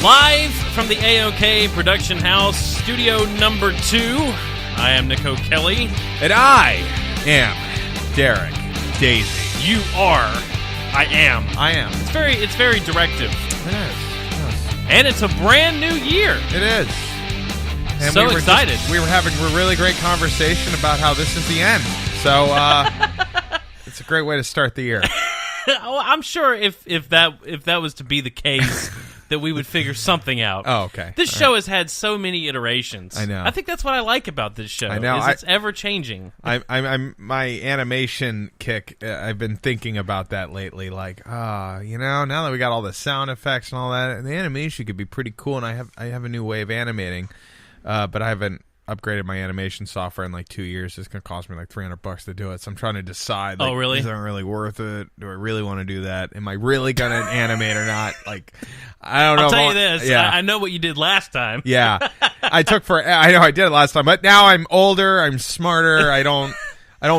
Live from the AOK Production House, studio number 2. I am Nick O'Kelly. And I am Derek Daisy. You are. I am. I am. It's very directive. It is. And it's a brand new year. It is. And so excited. We were having a really great conversation about how this is the end. So it's a great way to start the year. Well, I'm sure if that was to be the case, that we would figure something out. Oh, okay. This show has had so many iterations. I know. I think that's what I like about this show. I know. Is it's ever changing. I'm my animation kick. I've been thinking about that lately. Like, now that we got all the sound effects and all that, the animation could be pretty cool. And I have a new way of animating, but I haven't upgraded my animation software in like 2 years. It's going to cost me like $300 to do it. So I'm trying to decide. Like, oh, really? Is it really worth it? Do I really want to do that? Am I really going to animate or not? Like, I don't know. I'll tell you this. Yeah. I know what you did last time. Yeah. I know I did it last time, but now I'm older. I'm smarter. I don't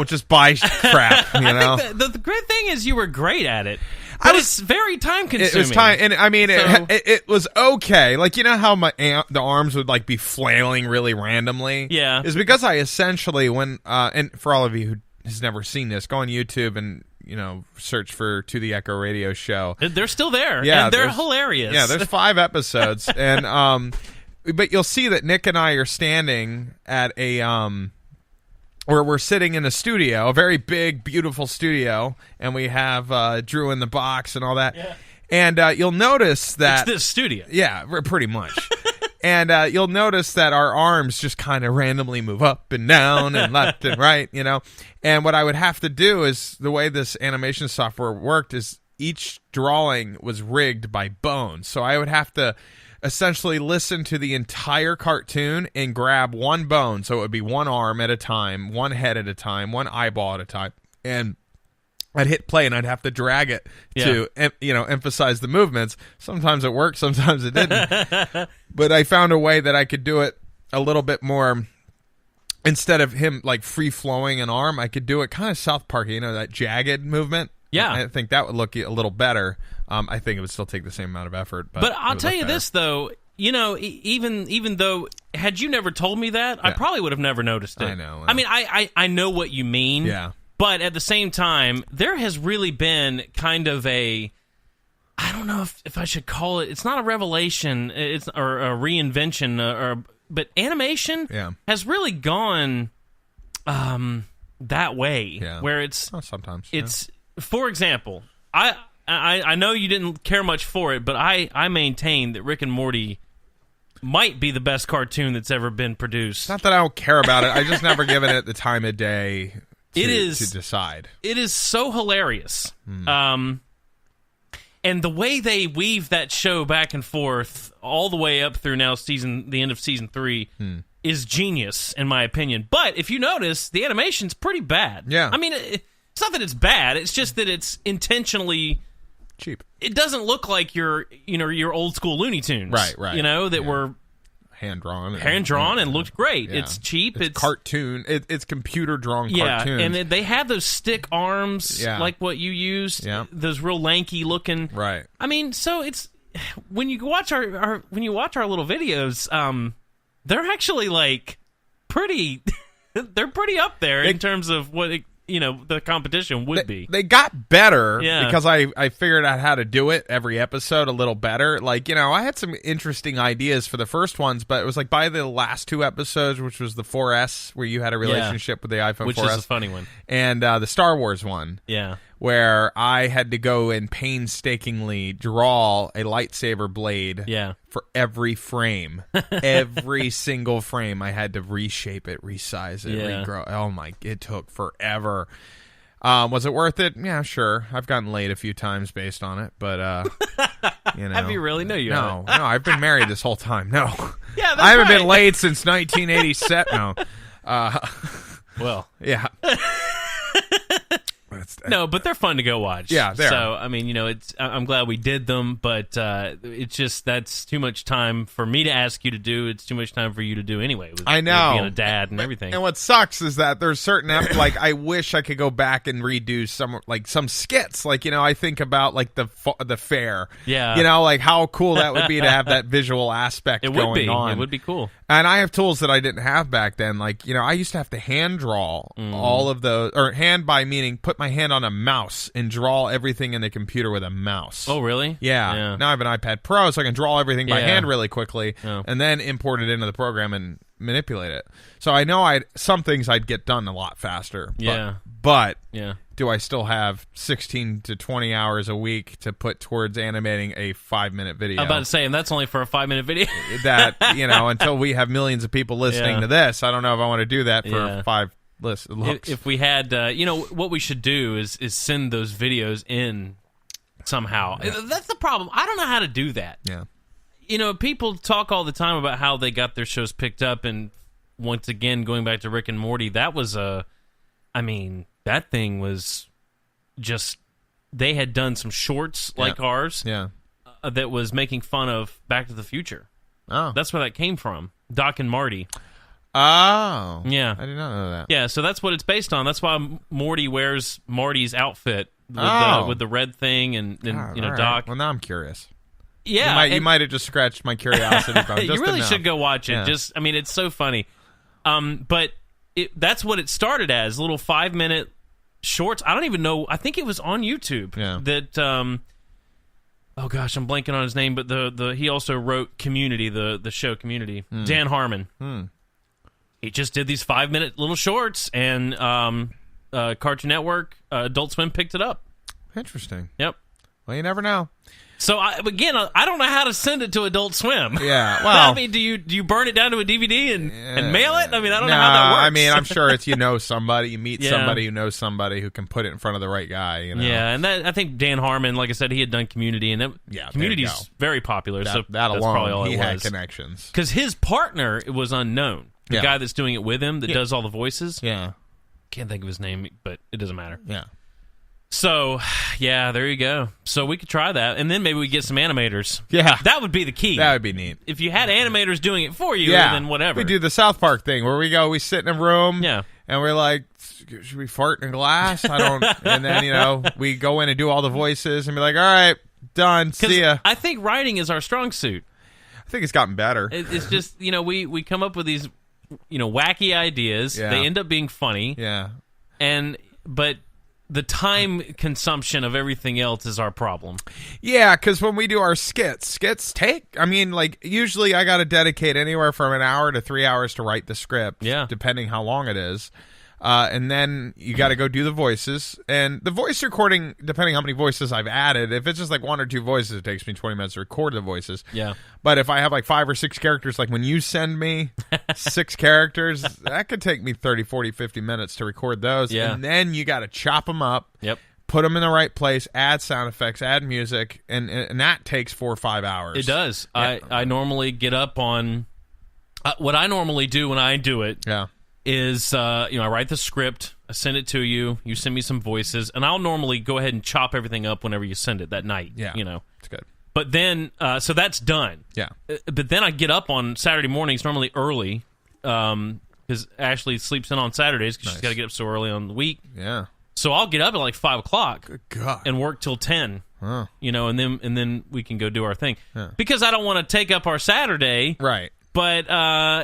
just buy crap, you know? I think the great thing is you were great at it. But it's very time consuming. It was time, and I mean, it was okay. Like, you know how the arms would like be flailing really randomly? Yeah. It's because I essentially, and for all of you who has never seen this, go on YouTube and, search for To the Echo Radio Show. They're still there. Yeah. And they're hilarious. Yeah, there's 5 episodes. And, but you'll see that Nick and I are standing at or we're sitting in a studio, a very big, beautiful studio, and we have Drew in the box and all that. Yeah. And you'll notice that... It's this studio. Yeah, pretty much. And you'll notice that our arms just kind of randomly move up and down and left and right, And what I would have to do is, the way this animation software worked is each drawing was rigged by bone. So I would have to essentially listen to the entire cartoon and grab one bone, so it would be one arm at a time, one head at a time, one eyeball at a time, and I'd hit play and I'd have to drag it to emphasize the movements. Sometimes it worked, sometimes it didn't. But I found a way that I could do it a little bit more. Instead of him like free flowing an arm, I could do it kind of South Park, that jagged movement. Yeah, I think that would look a little better. I think it would still take the same amount of effort. But I'll tell you this, though. Even though, had you never told me that, I probably would have never noticed it. I know. I mean, I know what you mean. Yeah. But at the same time, there has really been kind of I don't know if I should call it, it's not a revelation, or a reinvention, but animation has really gone that way. Yeah. Where it's... sometimes. It's... For example, I know you didn't care much for it, but I maintain that Rick and Morty might be the best cartoon that's ever been produced. Not that I don't care about it. I just never given it the time of day to decide. It is so hilarious. And the way they weave that show back and forth all the way up through now the end of season 3 is genius, in my opinion. But if you notice, the animation's pretty bad. Yeah. I mean... It's not that it's bad. It's just that it's intentionally cheap. It doesn't look like your old school Looney Tunes, right? That were hand drawn and looked great. Yeah. It's cheap. It's cartoon. It's computer drawn cartoons. Yeah, and they have those stick arms like what you used. Yeah. Those real lanky looking. Right. I mean, so it's when you watch our little videos, they're actually like pretty. They're pretty up there in terms of what the competition would be. They got better because I figured out how to do it every episode a little better. Like, I had some interesting ideas for the first ones, but it was like by the last 2 episodes, which was the 4S, where you had a relationship with the iPhone 4S. Which is a funny one. And the Star Wars one. Yeah. Where I had to go and painstakingly draw a lightsaber blade for every frame. Every single frame, I had to reshape it, resize it, regrow. Oh it took forever. Was it worth it? Yeah, sure. I've gotten laid a few times based on it, but Have you really? No, you haven't. No, I've been married this whole time. No. Yeah, that's I haven't been laid since 1987. No. Well. Yeah. No, but they're fun to go watch. Yeah, they are. So, I mean, I'm glad we did them, but it's just that's too much time for me to ask you to do. It's too much time for you to do anyway. I know. Being a dad and everything. And what sucks is that there's certain like I wish I could go back and redo some skits. Like, I think about like the fair. Yeah. Like how cool that would be to have that visual aspect going on. It would be cool. And I have tools that I didn't have back then. Like, I used to have to hand draw all of those, or hand by meaning put my hand on a mouse and draw everything in the computer with a mouse. Oh, really? Yeah. Now I have an iPad Pro, so I can draw everything by hand really quickly and then import it into the program and manipulate it. So I know some things I'd get done a lot faster. But do I still have 16 to 20 hours a week to put towards animating a 5-minute video? I'm about to say, and that's only for a 5-minute video. That, until we have millions of people listening to this, I don't know if I want to do that for 5 looks. If we had, what we should do is send those videos in somehow. That's the problem. I don't know how to do that. Yeah. People talk all the time about how they got their shows picked up, and once again, going back to Rick and Morty, that was that thing was just, they had done some shorts like ours that was making fun of Back to the Future. Oh. That's where that came from. Doc and Marty. Oh. Yeah. I did not know that. Yeah, so that's what it's based on. That's why Morty wears Marty's outfit with the red thing and Right. Doc. Well, now I'm curious. Yeah. You might have just scratched my curiosity bone. You really should go watch it. Yeah. It's so funny. But that's what it started as, little 5-minute shorts. I don't even know. I think it was on YouTube. Yeah. That oh gosh, I'm blanking on his name, but he also wrote Community, the show Community. Dan Harmon. He just did these 5-minute little shorts, and Cartoon Network, Adult Swim picked it up. Interesting. Yep. Well, you never know. So I don't know how to send it to Adult Swim. Yeah, well, do you burn it down to a DVD and mail it? I don't know how that works. I'm sure it's somebody, you meet somebody who knows somebody who can put it in front of the right guy. Yeah, and I think Dan Harmon, like I said, he had done Community, and Community's very popular. That that's alone, probably all he it had was. Connections. Because his partner was unknown. The guy that's doing it with him that does all the voices. Yeah, can't think of his name, but it doesn't matter. Yeah. So, there you go. So we could try that, and then maybe we get some animators. Yeah. That would be the key. That would be neat. If you had animators doing it for you, then whatever. We do the South Park thing where we sit in a room, and we're like, should we fart in a glass? And then, we go in and do all the voices and be like, all right, done, see ya. I think writing is our strong suit. I think it's gotten better. It's just, we come up with these, wacky ideas. Yeah. They end up being funny. Yeah. But the time consumption of everything else is our problem. Yeah, because when we do our skits take, usually I got to dedicate anywhere from an hour to 3 hours to write the script, depending how long it is. And then you got to go do the voices. And the voice recording, depending how many voices I've added, if it's just like 1 or 2 voices, it takes me 20 minutes to record the voices. Yeah. But if I have like 5 or 6 characters, like when you send me 6 characters, that could take me 30, 40, 50 minutes to record those. Yeah. And then you got to chop them up. Yep. Put them in the right place, add sound effects, add music, and that takes 4 or 5 hours. It does. Yeah. I normally get up on... what I normally do when I do it... Yeah. Is I write the script, I send it to you, you send me some voices, and I'll normally go ahead and chop everything up whenever you send it that night. Yeah, it's good. But then, so that's done. Yeah. But then I get up on Saturday mornings, normally early, because Ashley sleeps in on Saturdays because she's got to get up so early on the week. Yeah. So I'll get up at like 5 o'clock. Good God. And work till 10. Huh. And then we can go do our thing. Yeah. Because I don't want to take up our Saturday. Right. But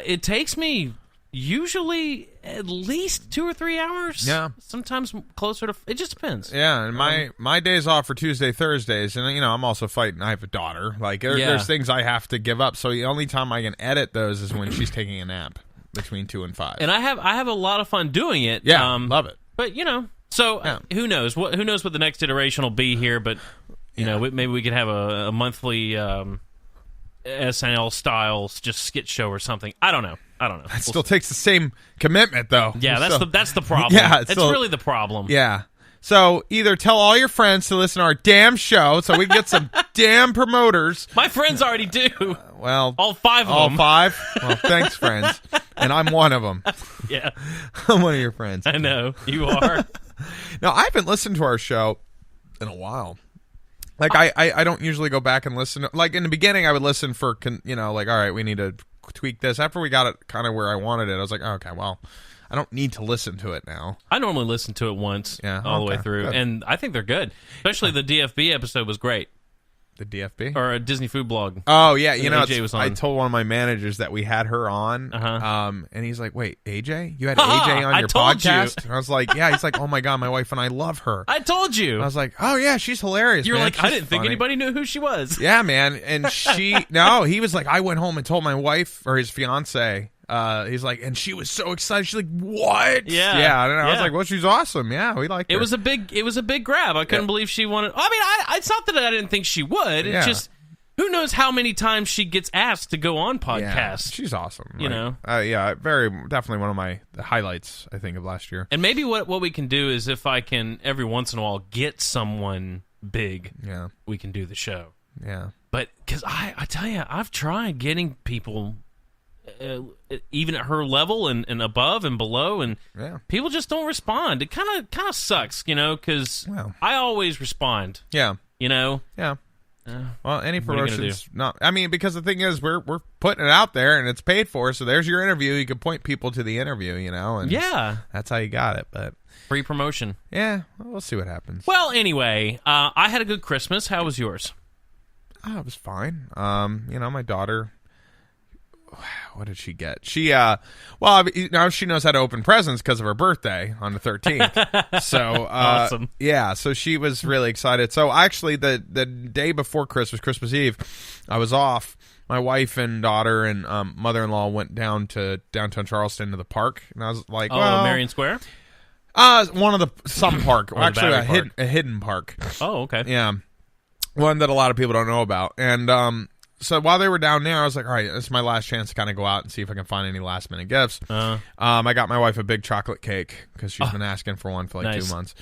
it takes me... usually at least 2 or 3 hours. Yeah. Sometimes closer to... It just depends. Yeah, and my days off are Tuesday, Thursdays, and I'm also fighting. I have a daughter. Like there's things I have to give up. So the only time I can edit those is when she's taking a nap between 2 and 5. And I have a lot of fun doing it. Yeah, love it. But who knows? Who knows what the next iteration will be here? But maybe we could have a monthly SNL style just skit show or something. I don't know. It still takes the same commitment, though. Yeah, that's the problem. Yeah, it's really the problem. Yeah. So either tell all your friends to listen to our damn show so we can get some damn promoters. My friends already do. Well, all 5 of them. All 5? Well, thanks, friends. And I'm one of them. Yeah. I'm one of your friends. I know. You are. No, I haven't listened to our show in a while. Like, I don't usually go back and listen. Like, in the beginning, I would listen for, like, all right, we need to tweak this. After we got it kind of where I wanted it, I was like, oh, okay, well, I don't need to listen to it now. I normally listen to it once all the way through, good. And I think they're good. Especially the DFB episode was great. The DFB? Or a Disney food blog. Oh, yeah. AJ was on. I told one of my managers that we had her on, and he's like, wait, AJ? You had AJ on your podcast? And I was like, yeah. He's like, oh, my God, my wife and I love her. I told you. And I was like, oh, yeah, she's hilarious, You're man. like, she's I didn't think funny. anybody knew who she was. Yeah, man. And he was like, I went home and told my wife, or his fiance, he's like, and she was so excited. She's like, what? Yeah. I don't know. I was like, well, she's awesome. Yeah, we like her. It was a big grab. I couldn't believe she wanted. I mean, it's not that I didn't think she would. It's just, who knows how many times she gets asked to go on podcasts. Yeah, she's awesome. You know? Definitely one of my highlights, I think, of last year. And maybe what we can do is if I can, every once in a while, get someone big, we can do the show. Yeah. But, because I tell you, I've tried getting people even at her level and above and below, and people just don't respond. It kind of sucks, because I always respond. Yeah. Yeah. Well, any promotion's not. I mean, because the thing is, we're putting it out there and it's paid for. So there's your interview. You can point people to the interview, and that's how you got it. But free promotion. Yeah, we'll see what happens. Well, anyway, I had a good Christmas. How was yours? Oh, it was fine. My daughter. What did she get? She now she knows how to open presents because of her birthday on the 13th. So awesome. Yeah, so she was really excited. So actually, the day before Christmas Eve, I was off. My wife and daughter and mother-in-law went down to downtown Charleston to the park, and I was like, Marion Square. Some park, actually a hidden park. Oh, okay. Yeah, one that a lot of people don't know about, and so while they were down there, I was like, all right, this is my last chance to kind of go out and see if I can find any last-minute gifts. I got my wife a big chocolate cake because she's been asking for one for like 2 months.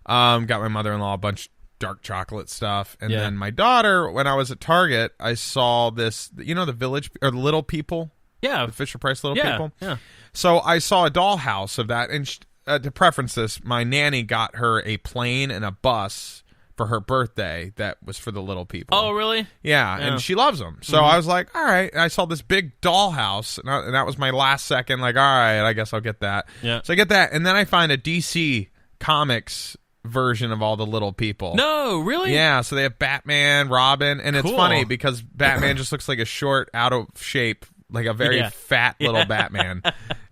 Got my mother-in-law a bunch of dark chocolate stuff. And then my daughter, when I was at Target, I saw this, the Village, or the Little People? Yeah. The Fisher-Price Little People? Yeah. So I saw a dollhouse of that. And to preference this, my nanny got her a plane and a bus for her birthday that was for the little people. Oh, really? Yeah, and she loves them. So I was like, all right. And I saw this big dollhouse, and that was my last second, like, all right, I guess I'll get that. Yeah. So I get that, and then I find a DC Comics version of all the little people. No, really? Yeah, so they have Batman, Robin, and it's Cool. funny because Batman just looks like a short, out of shape, like a very fat little Batman.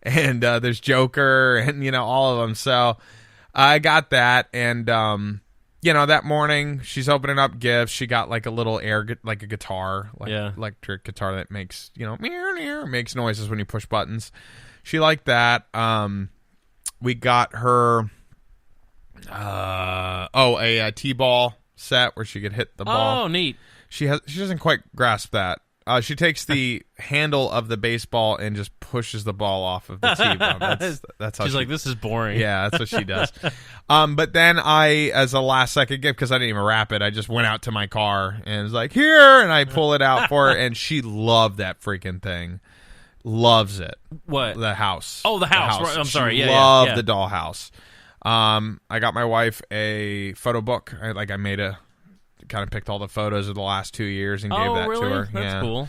And there's Joker and, all of them. So I got that, and that morning she's opening up gifts. She got like a little like a guitar, electric guitar that makes, makes noises when you push buttons. She liked that. We got her a T-ball set where she could hit the ball. Oh, neat. She doesn't quite grasp that. She takes the handle of the baseball and just pushes the ball off of the T-ball. That's how she's like, this is boring. Yeah, that's what she does. But then I, as a last second gift, because I didn't even wrap it, I just went out to my car and was like, here, and I pull it out for her, and she loved that freaking thing. Loves it. What? The house. Oh, the house. Right. I'm sorry. She loved the dollhouse. I got my wife a photo book. I kind of picked all the photos of the last 2 years and gave that really? to her. That's cool.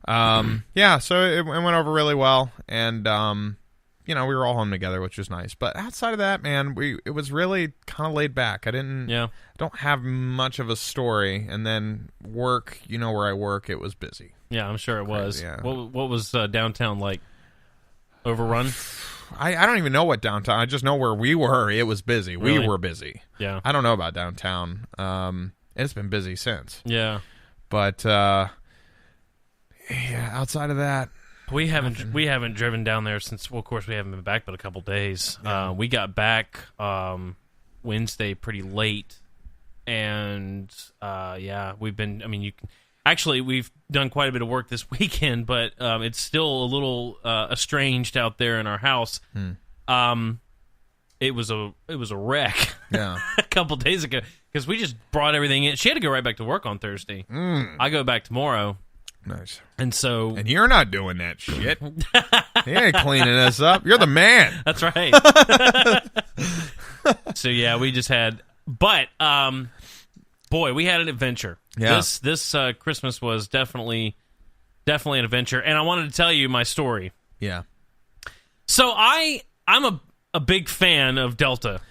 So it went over really well, and we were all home together, which was nice. But outside of that, man, it was really kind of laid back. I don't have much of a story, and then work. Where I work, it was busy. Yeah, I'm sure it was. Yeah. What was downtown like? Overrun? I don't even know what downtown. I just know where we were. It was busy. Really? We were busy. Yeah. I don't know about downtown. It's been busy since. Yeah. But outside of that, we haven't driven down there since. Well, of course, we haven't been back but a couple days. Yeah. We got back Wednesday pretty late, and we've been. I mean, we've done quite a bit of work this weekend, but it's still a little estranged out there in our house. It was a wreck. Yeah. A couple days ago because we just brought everything in. She had to go right back to work on Thursday. I go back tomorrow. Nice. And you're not doing that shit. You ain't cleaning us up. You're the man. That's right. So yeah, we just had, but boy, we had an adventure. Yeah. This Christmas was definitely an adventure, and I wanted to tell you my story. Yeah. So I'm a big fan of Delta.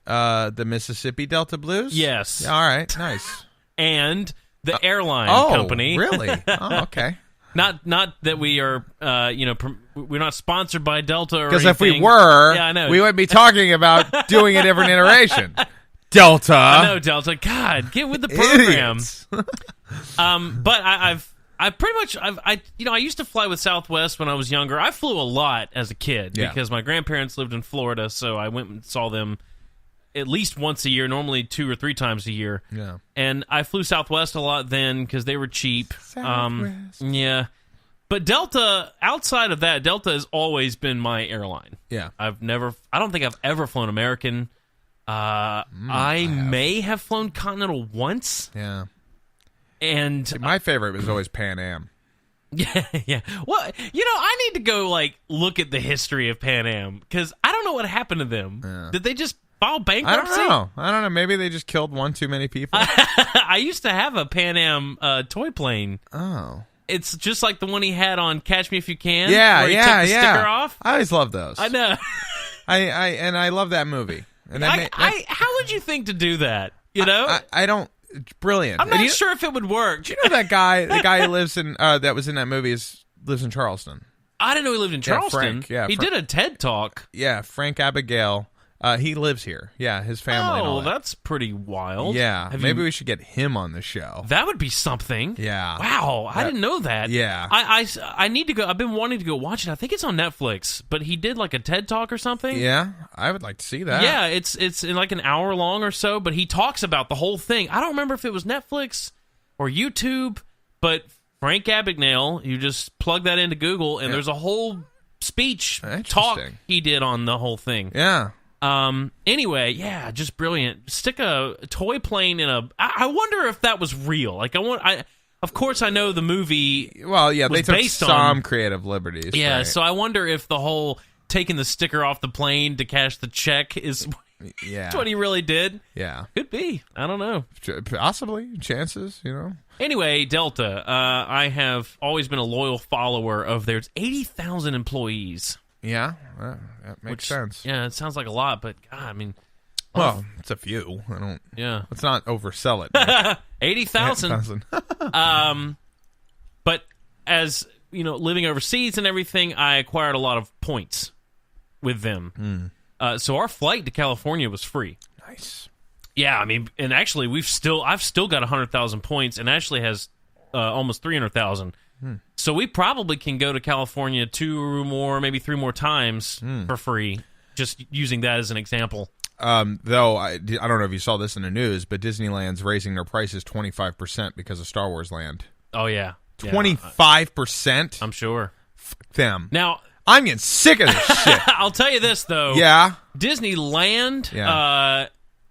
The Mississippi Delta Blues? Yes. Yeah, all right, nice. And the airline company. Really? Oh, okay. Not that we are, we're not sponsored by Delta or anything. Because if we were, yeah, I know. we wouldn't be talking about doing a different iteration. Delta. I know, Delta. God, get with the program. But I pretty much, I used to fly with Southwest when I was younger. I flew a lot as a kid because my grandparents lived in Florida, so I went and saw them at least once a year, normally 2 or 3 times a year. Yeah. And I flew Southwest a lot then because they were cheap. Southwest. Yeah. But Delta, outside of that, Delta has always been my airline. Yeah. I don't think I've ever flown American. I may have flown Continental once. Yeah. And See, my favorite was always Pan Am. Yeah. Well, I need to go look at the history of Pan Am because I don't know what happened to them. Yeah. Did they just file bankruptcy? I don't know. Maybe they just killed one too many people. I used to have a Pan Am toy plane. Oh. It's just like the one he had on Catch Me If You Can. Yeah, where he took the sticker off. I always loved those. I know. I love that movie. And how would you think to do that? I don't. It's brilliant. I'm not sure if it would work. Do you know that guy? The guy who lives in that was in that movie lives in Charleston. I didn't know he lived in Charleston. Frank, he did a TED Talk. Yeah, Frank Abigail. He lives here. Yeah, his family. Oh, and all that. That's pretty wild. Yeah, maybe we should get him on the show. That would be something. Yeah. Wow, I didn't know that. Yeah. I need to go. I've been wanting to go watch it. I think it's on Netflix, but he did like a TED Talk or something. Yeah, I would like to see that. Yeah, it's in like an hour long or so, but he talks about the whole thing. I don't remember if it was Netflix or YouTube, but Frank Abagnale, you just plug that into Google, and there's a whole speech talk he did on the whole thing. Yeah. Anyway, yeah, just brilliant. Stick a toy plane in a. I wonder if that was real. Of course, I know the movie. Well, yeah, they took based some on creative liberties. Yeah, right? so I wonder if the whole taking the sticker off the plane to cash the check is what he really did. Yeah, could be. I don't know. Possibly chances. Anyway, Delta. I have always been a loyal follower of theirs. 80,000 employees. Yeah, that makes sense. Yeah, it sounds like a lot, but God, I mean, well, it's a few. I don't. Yeah, let's not oversell it. 80,000. But as living overseas and everything, I acquired a lot of points with them. So our flight to California was free. Nice. Yeah, I mean, and actually, I've still got 100,000 points, and Ashley has almost 300,000. So we probably can go to California 2 or more, maybe 3 more times for free, just using that as an example. Though, I don't know if you saw this in the news, but Disneyland's raising their prices 25% because of Star Wars Land. Oh, yeah. 25%? I'm sure. Fuck them. Now, I'm getting sick of this shit. I'll tell you this, though. Yeah? Disneyland,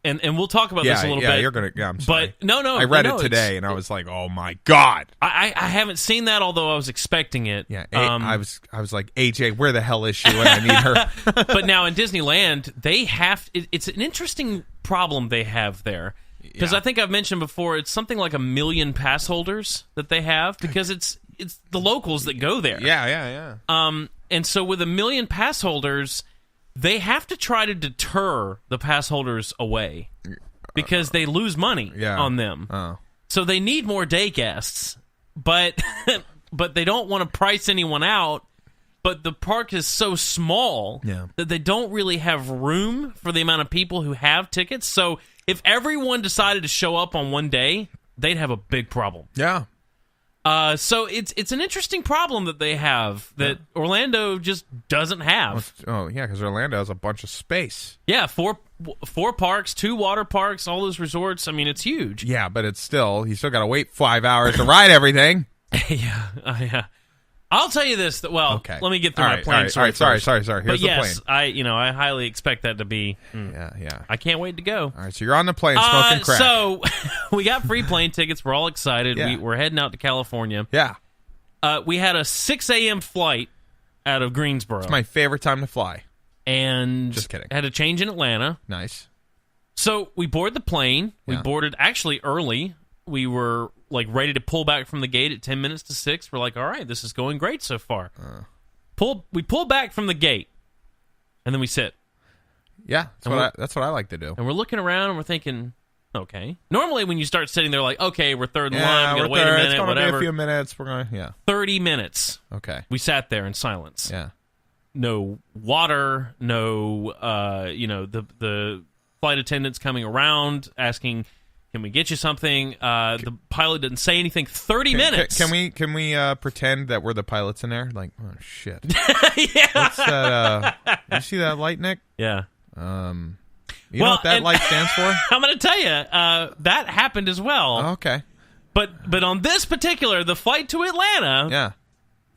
and we'll talk about this a little bit. I'm sorry. But no, I read it today, and I was like, oh my God. I haven't seen that, although I was expecting it. Yeah, I was like, AJ, where the hell is she when I need her? But now in Disneyland, they have, it's an interesting problem they have there. Because I think I've mentioned before, it's something like 1 million pass holders that they have, because it's the locals that go there. Yeah. And so with 1 million pass holders, they have to try to deter the pass holders away because they lose money on them. Oh. So they need more day guests, but they don't want to price anyone out. But the park is so small that they don't really have room for the amount of people who have tickets. So if everyone decided to show up on one day, they'd have a big problem. Yeah. So it's an interesting problem that they have that Orlando just doesn't have. Oh yeah, because Orlando has a bunch of space. Yeah, four parks, 2 water parks, all those resorts. I mean, it's huge. Yeah, but you still got to wait 5 hours to ride everything. Yeah. I'll tell you this. Let me get through my plane. Sorry. Here's but the yes, plane. I highly expect that to be. Yeah. I can't wait to go. All right, so you're on the plane smoking crack. So we got free plane tickets. We're all excited. Yeah. We're heading out to California. Yeah. We had a 6 a.m. flight out of Greensboro. It's my favorite time to fly. and Just kidding. had a change in Atlanta. Nice. So we board the plane. We boarded actually early. We were like ready to pull back from the gate at 10 minutes to 6. We're like, all right, this is going great so far. We pull back from the gate, and then we sit. Yeah, that's what I like to do. And we're looking around, and we're thinking, okay. Normally, when you start sitting, they're like, okay, we're third in line. We gotta wait a minute, it's gonna whatever. be a few minutes. We're gonna 30 minutes. Okay. We sat there in silence. Yeah. No water. No. The flight attendants coming around asking, "Can we get you something?" The pilot didn't say anything. 30 minutes. Can we pretend that we're the pilots in there? Like, oh shit. Yeah. What's that? You see that light, Nick? Yeah. You know what that light stands for? I'm going to tell you, that happened as well. Oh, okay. But on this particular, the flight to Atlanta,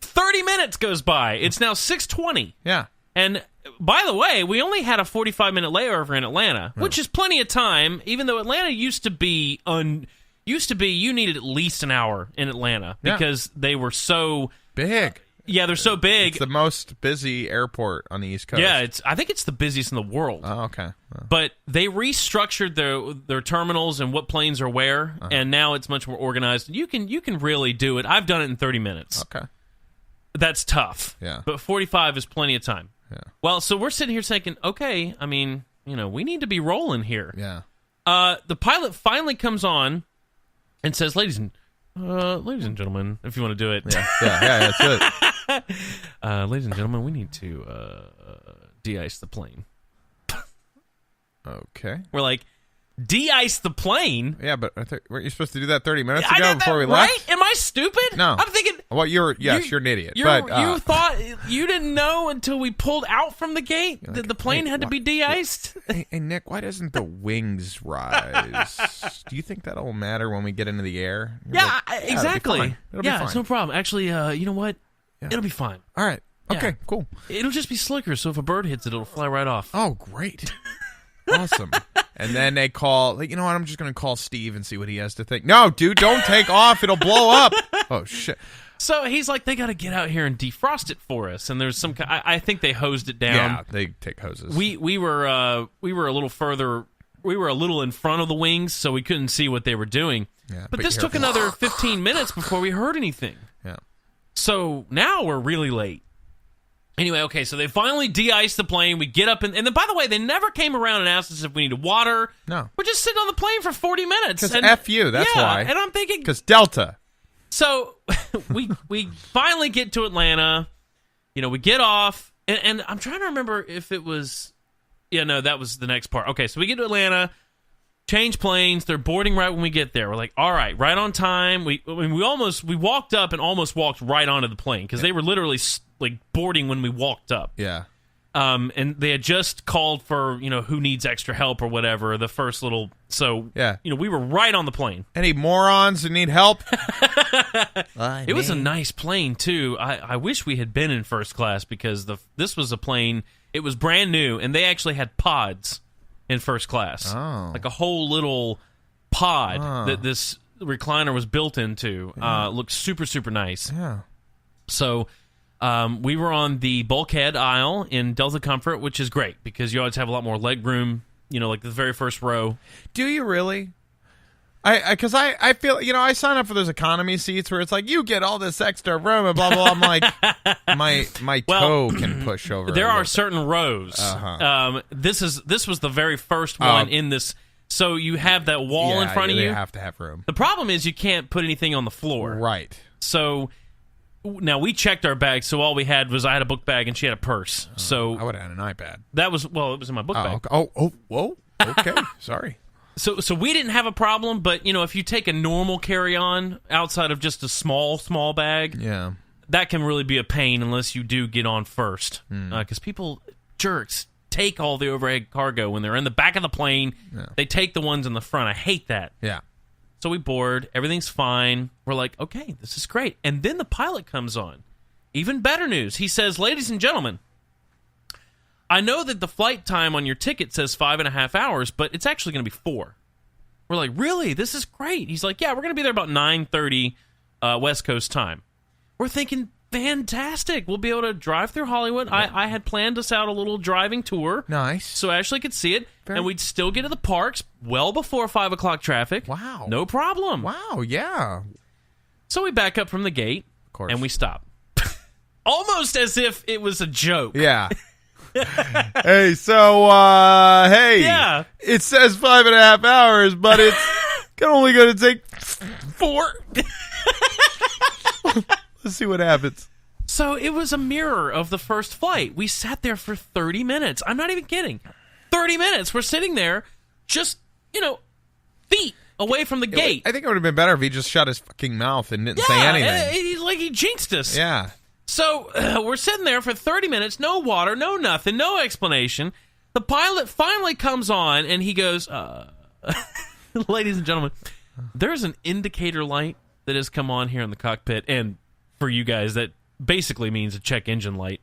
30 minutes goes by. It's now 6:20. Yeah. And by the way, we only had a 45-minute layover in Atlanta, which is plenty of time, even though Atlanta used to be you needed at least an hour in Atlanta because they were so big. Yeah, they're so big. It's the most busy airport on the East Coast. Yeah, I think it's the busiest in the world. Oh, okay. But they restructured their terminals and what planes are where, and now it's much more organized. You can really do it. I've done it in 30 minutes. Okay. That's tough. Yeah. But 45 is plenty of time. Yeah. Well, so we're sitting here thinking, okay, I mean, we need to be rolling here. Yeah. The pilot finally comes on and says, ladies and gentlemen, if you want to do it. Yeah, that's it. Ladies and gentlemen, we need to de-ice the plane. Okay. We're like, de-ice the plane? Yeah, but weren't you supposed to do that 30 minutes ago before we left? Right? Am I stupid? No. I'm thinking... Well, you're an idiot. You thought you didn't know until we pulled out from the gate that the plane had to be de-iced? Hey, Nick, why doesn't the wings rise? Do you think that'll matter when we get into the air? Yeah, exactly. It'll be fine. It's no problem. Actually, you know what? Yeah. It'll be fine. All right. Okay, cool. It'll just be slicker, so if a bird hits it, it'll fly right off. Oh, great. Awesome. And then they call, you know what, I'm just going to call Steve and see what he has to think. No, dude, don't take off. It'll blow up. Oh, shit. So he's like, they got to get out here and defrost it for us. And there's some, I think they hosed it down. Yeah, they take hoses. We were a little further, we were a little in front of the wings, so we couldn't see what they were doing. Yeah, but this took another 15 minutes before we heard anything. Yeah. So now we're really late. Anyway, okay, so they finally de-iced the plane. We get up, and then, by the way, they never came around and asked us if we needed water. No. We're just sitting on the plane for 40 minutes. Because F you, that's why. And I'm thinking... Because Delta. So we finally get to Atlanta. We get off, and I'm trying to remember if it was... Yeah, no, that was the next part. Okay, so we get to Atlanta, change planes. They're boarding right when we get there. We're like, all right, right on time. We walked up and almost walked right onto the plane because they were literally boarding when we walked up. Yeah. And they had just called for who needs extra help or whatever. The first little we were right on the plane. Any morons who need help? It was a nice plane too. I wish we had been in first class because this was a plane. It was brand new, and they actually had pods in first class, like a whole little pod that this recliner was built into. Looked super, super nice. Yeah. So we were on the bulkhead aisle in Delta Comfort, which is great because you always have a lot more leg room, like the very first row. Do you really? Because I feel, I sign up for those economy seats where it's like, you get all this extra room and blah, blah, blah. I'm like, my toe can push over. There are certain rows. This was the very first one in this. So you have that wall in front of you. You have to have room. The problem is you can't put anything on the floor. Right. So now we checked our bags, so all we had was I had a book bag and she had a purse. So I would have had an iPad. That was, it was in my book bag. Okay. Whoa. Okay. Sorry. So we didn't have a problem, but if you take a normal carry-on outside of just a small bag, that can really be a pain unless you do get on first. Because people, jerks, take all the overhead cargo when they're in the back of the plane. Yeah. They take the ones in the front. I hate that. Yeah. So we board. Everything's fine. We're like, okay, this is great. And then the pilot comes on. Even better news. He says, ladies and gentlemen, I know that the flight time on your ticket says 5.5 hours, but it's actually going to be 4. We're like, really? This is great. He's like, yeah, we're going to be there about 9:30 West Coast time. We're thinking, fantastic. We'll be able to drive through Hollywood. I had planned us out a little driving tour. Nice. So Ashley could see it, and we'd still get to the parks well before 5 o'clock traffic. Wow. No problem. Wow, yeah. So we back up from the gate, Of course. and we stop. Almost as if it was a joke. Yeah. Hey, so, Yeah. it says 5.5 hours, but it's only going to take 4. Let's see what happens. So it was a mirror of the first flight. We sat there for 30 minutes. I'm not even kidding. 30 minutes. We're sitting there just, feet away from the gate. I think it would have been better if he just shut his fucking mouth and didn't say anything. He jinxed us. Yeah. So we're sitting there for 30 minutes, no water, no nothing, no explanation. The pilot finally comes on, and he goes, ladies and gentlemen, there's an indicator light that has come on here in the cockpit, and for you guys, that basically means a check engine light.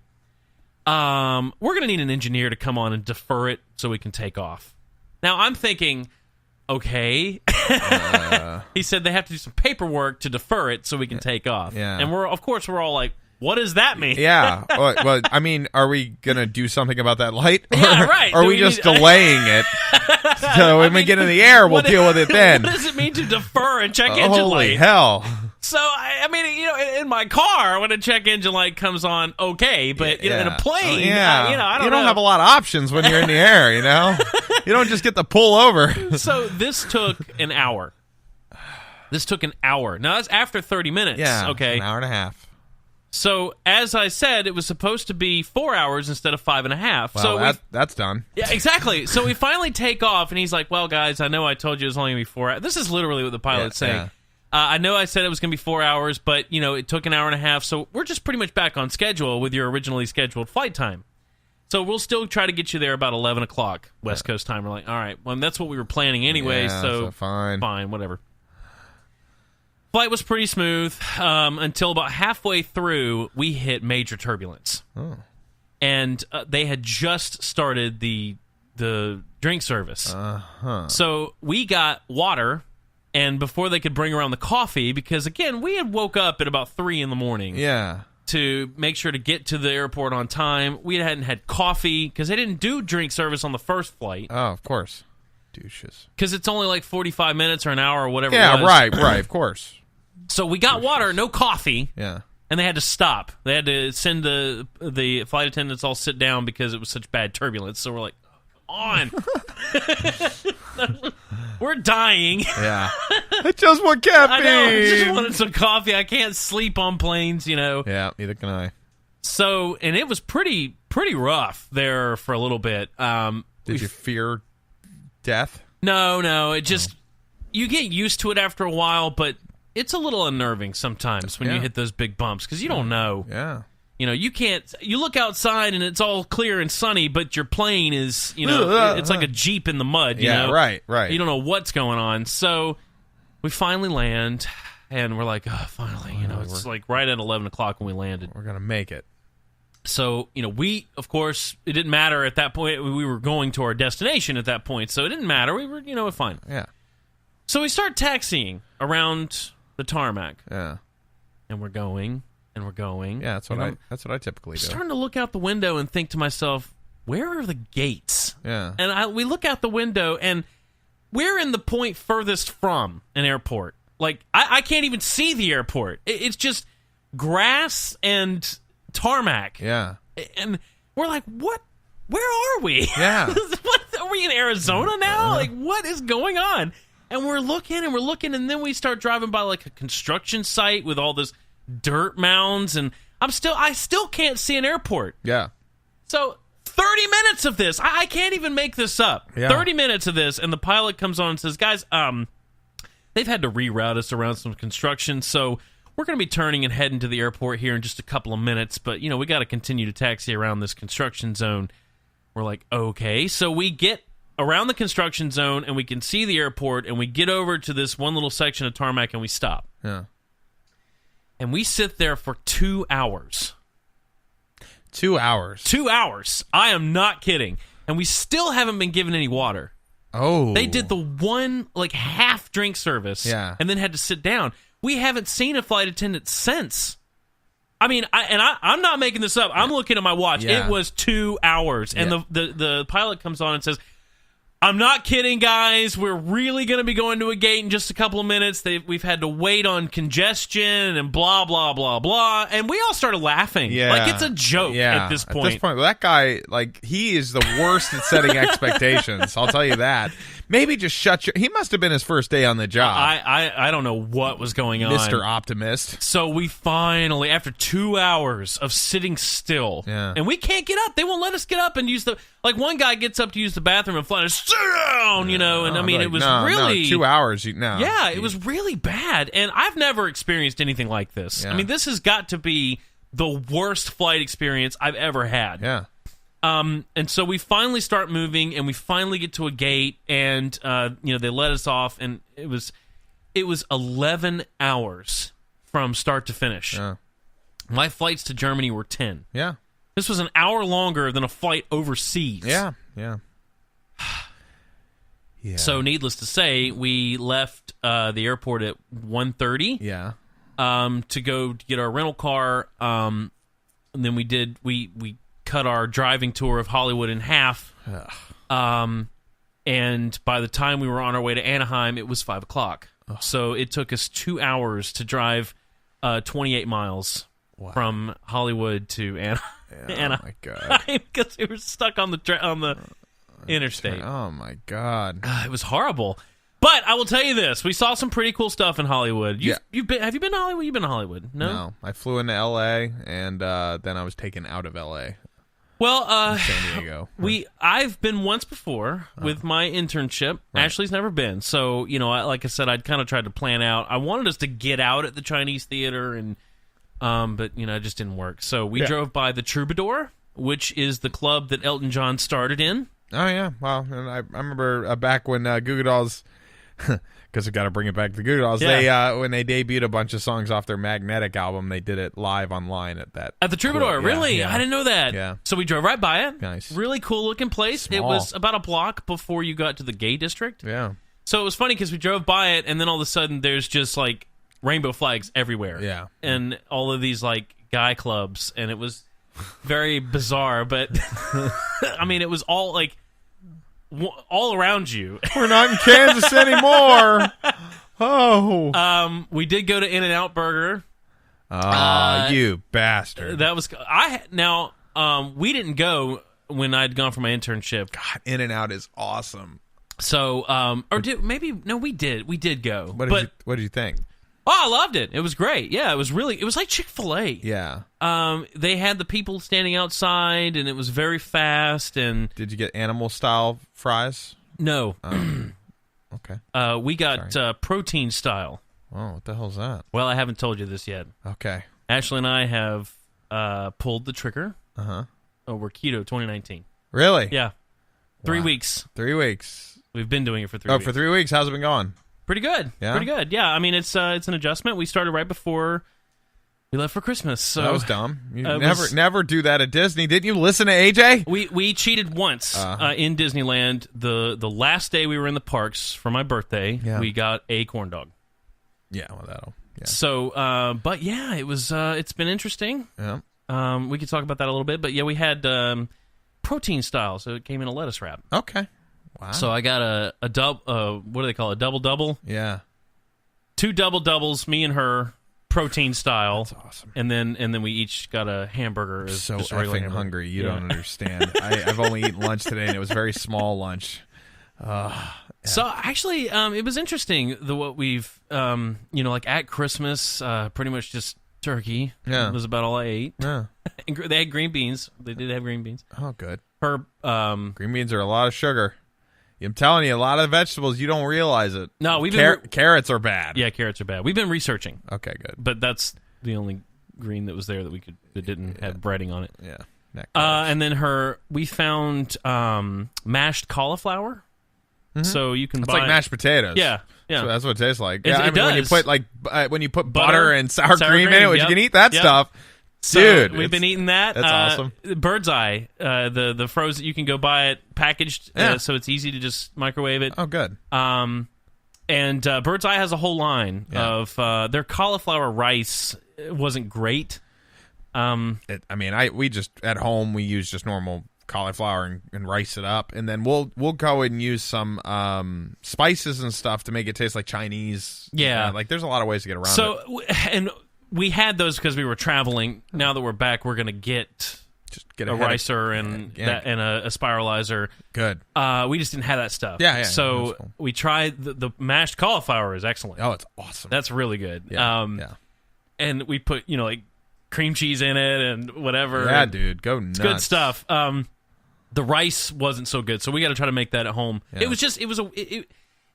We're going to need an engineer to come on and defer it so we can take off. Now, I'm thinking, okay. He said they have to do some paperwork to defer it so we can take off. Yeah. And we're all like, what does that mean? Yeah. Well, I mean, are we going to do something about that light? Yeah, right. Or are we just delaying it? So when we get in the air, we'll deal with it then. What does it mean to defer a check engine Holy light? hell. So, I mean, in my car, when a check engine light comes on, okay, but in a plane, I don't know. have a lot of options when you're in the air, You don't just get to pull over. So this took an hour. Now, that's after 30 minutes, Yeah, okay? an hour and a half. So, as I said, it was supposed to be 4 hours instead of 5.5. Well, So that's done. Yeah, exactly. So we finally take off, and he's like, well, guys, I know I told you it was only going to be 4 hours. This is literally what the pilot's saying. Yeah. I know I said it was going to be 4 hours, but, it took an hour and a half, so we're just pretty much back on schedule with your originally scheduled flight time. So we'll still try to get you there about 11 o'clock West Coast time. We're like, all right, well, that's what we were planning anyway, so fine. Fine, whatever. Flight was pretty smooth until about halfway through, we hit major turbulence. Oh. And they had just started the drink service. Uh-huh. So we got water, and before they could bring around the coffee, because, again, we had woke up at about 3 in the morning. Yeah. To make sure to get to the airport on time. We hadn't had coffee, because they didn't do drink service on the first flight. Oh, of course. Douches. Because it's only like 45 minutes or an hour or whatever it was. Yeah, right, of course. So we got water, no coffee. Yeah. And they had to stop. They had to send the flight attendants all sit down because it was such bad turbulence. So we're like, on. We're dying. Yeah. I just want caffeine. I know. I just wanted some coffee. I can't sleep on planes, Yeah, neither can I. So, and it was pretty rough there for a little bit. Did you fear death? No. It just, you get used to it after a while, but it's a little unnerving sometimes when you hit those big bumps because you don't know. Yeah. You can't. You look outside and it's all clear and sunny, but your plane is, it's like a Jeep in the mud. You know? Right. You don't know what's going on. So we finally land, and we're like, oh, finally. It's like right at 11 o'clock when we landed. We're gonna make it. So we, of course, it didn't matter at that point. We were going to our destination at that point, so it didn't matter. We were, fine. Yeah. So we start taxiing around the tarmac. Yeah. And we're going. And we're going. Yeah, that's what I typically do. I'm starting to look out the window and think to myself, where are the gates? Yeah. And we look out the window, and we're in the point furthest from an airport. Like, I can't even see the airport. It's just grass and tarmac. Yeah. And we're like, what? Where are we? Yeah. What, are we in Arizona now? Like, what is going on? And we're looking, and then we start driving by, like, a construction site with all this dirt mounds, and I still can't see an airport. Yeah. So 30 minutes of this, I can't even make this up. Yeah. 30 minutes of this, and the pilot comes on and says, guys, they've had to reroute us around some construction, so we're going to be turning and heading to the airport here in just a couple of minutes, but, we got to continue to taxi around this construction zone. We're like, okay. So we get around the construction zone, and we can see the airport, and we get over to this one little section of tarmac, and we stop. Yeah. And we sit there for 2 hours. 2 hours. 2 hours. I am not kidding. And we still haven't been given any water. Oh. They did the one, half drink service. Yeah. And then had to sit down. We haven't seen a flight attendant since. mean, I'm not making this up. I'm looking at my watch. Yeah. It was 2 hours, and the pilot comes on and says, "I'm not kidding, guys. We're really going to be going to a gate in just a couple of minutes. We've had to wait on congestion and blah, blah, blah, blah." And we all started laughing. Yeah. Like, it's a joke at this point. At this point, that guy, like, he is the worst at setting expectations. I'll tell you that. Maybe just he must have been his first day on the job. I don't know what was going on. Mr. Optimist. So we finally, after 2 hours of sitting still, and we can't get up. They won't let us get up and use like one guy gets up to use the bathroom and flies, sit down, and I mean, it was really... No, 2 hours, Yeah, it was really bad, and I've never experienced anything like this. Yeah. I mean, this has got to be the worst flight experience I've ever had. Yeah. And so we finally start moving, and we finally get to a gate, and they let us off, and it was 11 hours from start to finish. Yeah. My flights to Germany were 10. Yeah. This was an hour longer than a flight overseas. Yeah. Yeah. Yeah. So needless to say, we left the airport at 1:30. Yeah. To go get our rental car. And then we cut our driving tour of Hollywood in half. And by the time we were on our way to Anaheim, it was 5 o'clock. So it took us 2 hours to drive 28 miles from Hollywood to Anaheim. Oh my god! Because we were stuck on the interstate. Oh my god! It was horrible. But I will tell you this: we saw some pretty cool stuff in Hollywood. Have you been to Hollywood? You've been to Hollywood? No, I flew into L.A. and then I was taken out of L.A. Well, San Diego. I've been once before with my internship. Right. Ashley's never been, so like I said, I'd kind of tried to plan out. I wanted us to get out at the Chinese theater, and but it just didn't work. So we drove by the Troubadour, which is the club that Elton John started in. Oh yeah, well, and I remember back when Goo Goo Dolls. Because we got to bring it back to the Goo Goo Dolls. Yeah. They when they debuted a bunch of songs off their Magnetic album, they did it live online at the Troubadour. club. Really? Yeah. I didn't know that. Yeah. So we drove right by it. Nice. Really cool looking place. Small. It was about a block before you got to the gay district. Yeah. So it was funny because we drove by it, and then all of a sudden there's just like rainbow flags everywhere. Yeah. And all of these like guy clubs, and it was very bizarre. But I mean, it was all like all around you. We're not in Kansas anymore. Oh. We did go to In-N-Out Burger. Oh, you bastard. That was we didn't go when I'd gone for my internship. God, In-N-Out is awesome. So, we did. We did go. What did you think? Oh, I loved it. It was great. Yeah, it was like Chick-fil-A. Yeah. They had the people standing outside, and it was very fast. And did you get animal style fries? No. Okay. We got protein style. Oh, what the hell's that? Well, I haven't told you this yet. Okay. Ashley and I have pulled the trigger. Uh-huh. Over keto 2019. Really? Yeah. 3 Wow. weeks. 3 weeks. We've been doing it for 3 weeks. Oh, for 3 weeks. How's it been going? Pretty good. Yeah? Pretty good. Yeah. I mean, it's an adjustment. We started right before we left for Christmas. So that was dumb. You never do that at Disney. Didn't you listen to AJ? We cheated once in Disneyland. The last day we were in the parks for my birthday, we got a corn dog. Yeah, well, that'll. Yeah. So, but yeah, it was. It's been interesting. Yeah. We could talk about that a little bit, but yeah, we had protein style, so it came in a lettuce wrap. Okay. Wow. So I got a double. What do they call it? A double? Yeah. 2 double doubles, me and her, protein style. That's awesome. And then we each got a hamburger. I'm as so just a regular effing hamburger. hungry. You don't understand. I've only eaten lunch today, and it was a very small lunch. Yeah. So actually, it was interesting what we've, like at Christmas, pretty much just turkey. Yeah, was about all I ate. Yeah, and they had green beans. They did have green beans. Oh, good. Green beans are a lot of sugar. I'm telling you, a lot of vegetables you don't realize it. No, carrots are bad. Yeah, carrots are bad. We've been researching. Okay, good. But that's the only green that was there that didn't have breading on it. Yeah. And then we found mashed cauliflower. Mm-hmm. So you can buy like mashed potatoes. Yeah. So that's what it tastes like. It does. When you put butter and sour cream in it, yep. you can eat that stuff. So dude, we've been eating that. That's awesome. Bird's Eye, the frozen, you can go buy it packaged, so it's easy to just microwave it. Oh, good. And Bird's Eye has a whole line of their cauliflower rice wasn't great. We just at home we use just normal cauliflower and rice it up, and then we'll go and use some spices and stuff to make it taste like Chinese. Yeah, like there's a lot of ways to get around it. So, and we had those because we were traveling. Now that we're back, we're gonna get a ricer and a spiralizer. Good. We just didn't have that stuff. Yeah. So cool. we tried the mashed cauliflower is excellent. Oh, it's awesome. That's really good. Yeah. And we put like cream cheese in it and whatever. Yeah, dude, go nuts. It's good stuff. The rice wasn't so good, so we got to try to make that at home. Yeah.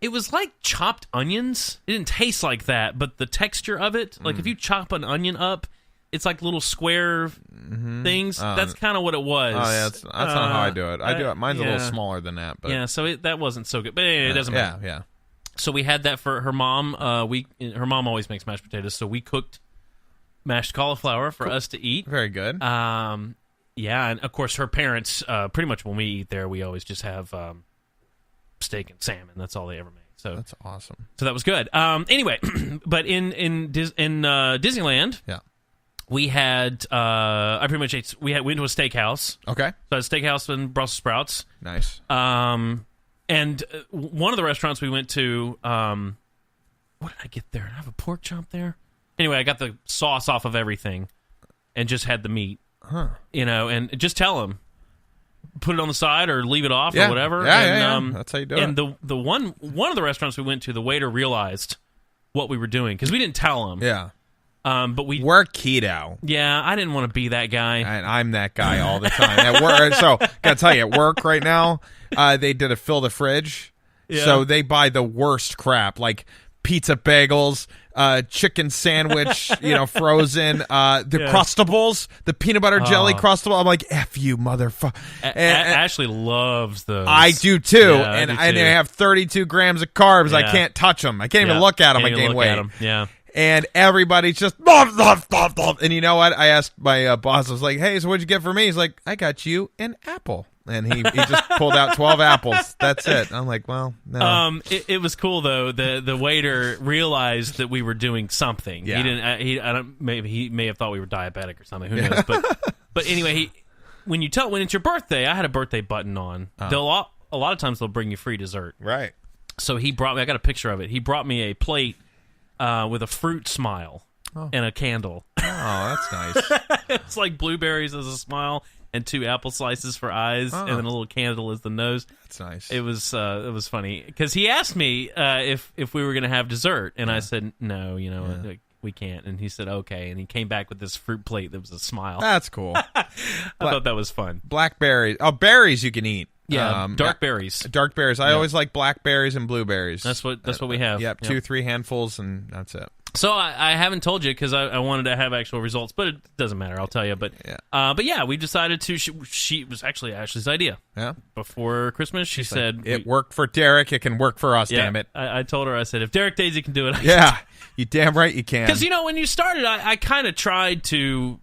It was like chopped onions. It didn't taste like that, but the texture of it, like if you chop an onion up, it's like little square things. That's kind of what it was. Oh, yeah, that's not how I do it. I do it. Mine's a little smaller than that. But so that wasn't so good. But anyway, it doesn't matter. Yeah. So we had that for her mom. Her mom always makes mashed potatoes, so we cooked mashed cauliflower for us to eat. Very good. Yeah, and of course her parents, pretty much when we eat there, we always just have steak and salmon. That's all they ever make. So that's awesome. So that was good. Anyway, but in Disneyland, we had I pretty much ate. We went to a steakhouse. Okay, so a steakhouse and Brussels sprouts. Nice. And one of the restaurants we went to, what did I get there? Did I have a pork chop there? Anyway, I got the sauce off of everything, and just had the meat. And just tell them, put it on the side or leave it off or whatever. Yeah. That's how you do it. And the one of the restaurants we went to, the waiter realized what we were doing because we didn't tell him. Yeah. But we're keto. Yeah, I didn't want to be that guy. And I'm that guy all the time at work. So gotta tell you, at work right now, they did a fill the fridge. Yeah. So they buy the worst crap, like pizza bagels, chicken sandwich, frozen, the Crustables, the peanut butter jelly Crustable. I'm like, F you, motherfucker. Ashley loves those. I do too. Yeah, and I do too. They have 32 grams of carbs. I can't touch them. I can't even look at them. I gain weight. Yeah. And everybody's just, and you know what? I asked my boss, I was like, hey, so what'd you get for me? He's like, I got you an apple. And he just pulled out 12 apples. That's it. I'm like, well, no. It was cool though. The waiter realized that we were doing something. Yeah. He didn't. Maybe he may have thought we were diabetic or something. Who knows? But anyway, when it's your birthday, I had a birthday button on. A lot of times they'll bring you free dessert. Right. So he brought me. I got a picture of it. He brought me a plate with a fruit smile and a candle. Oh, that's nice. It's like blueberries as a smile. And 2 apple slices for eyes, and then a little candle as the nose. That's nice. It was funny because he asked me if we were going to have dessert, and I said no, like, we can't. And he said okay, and he came back with this fruit plate that was a smile. That's cool. I thought that was fun. Blackberries. Oh, berries you can eat. Yeah, dark berries. Dark berries. I always like blackberries and blueberries. That's what we have. Yep, 2-3 handfuls, and that's it. So I haven't told you because I wanted to have actual results, but it doesn't matter. I'll tell you. But we decided to. She it was actually Ashley's idea. Yeah. Before Christmas, she said it worked for Derek. It can work for us. Yeah, damn it! I told her. I said if Derek Daisy can do it, you damn right you can. Because when you started, I kind of tried to.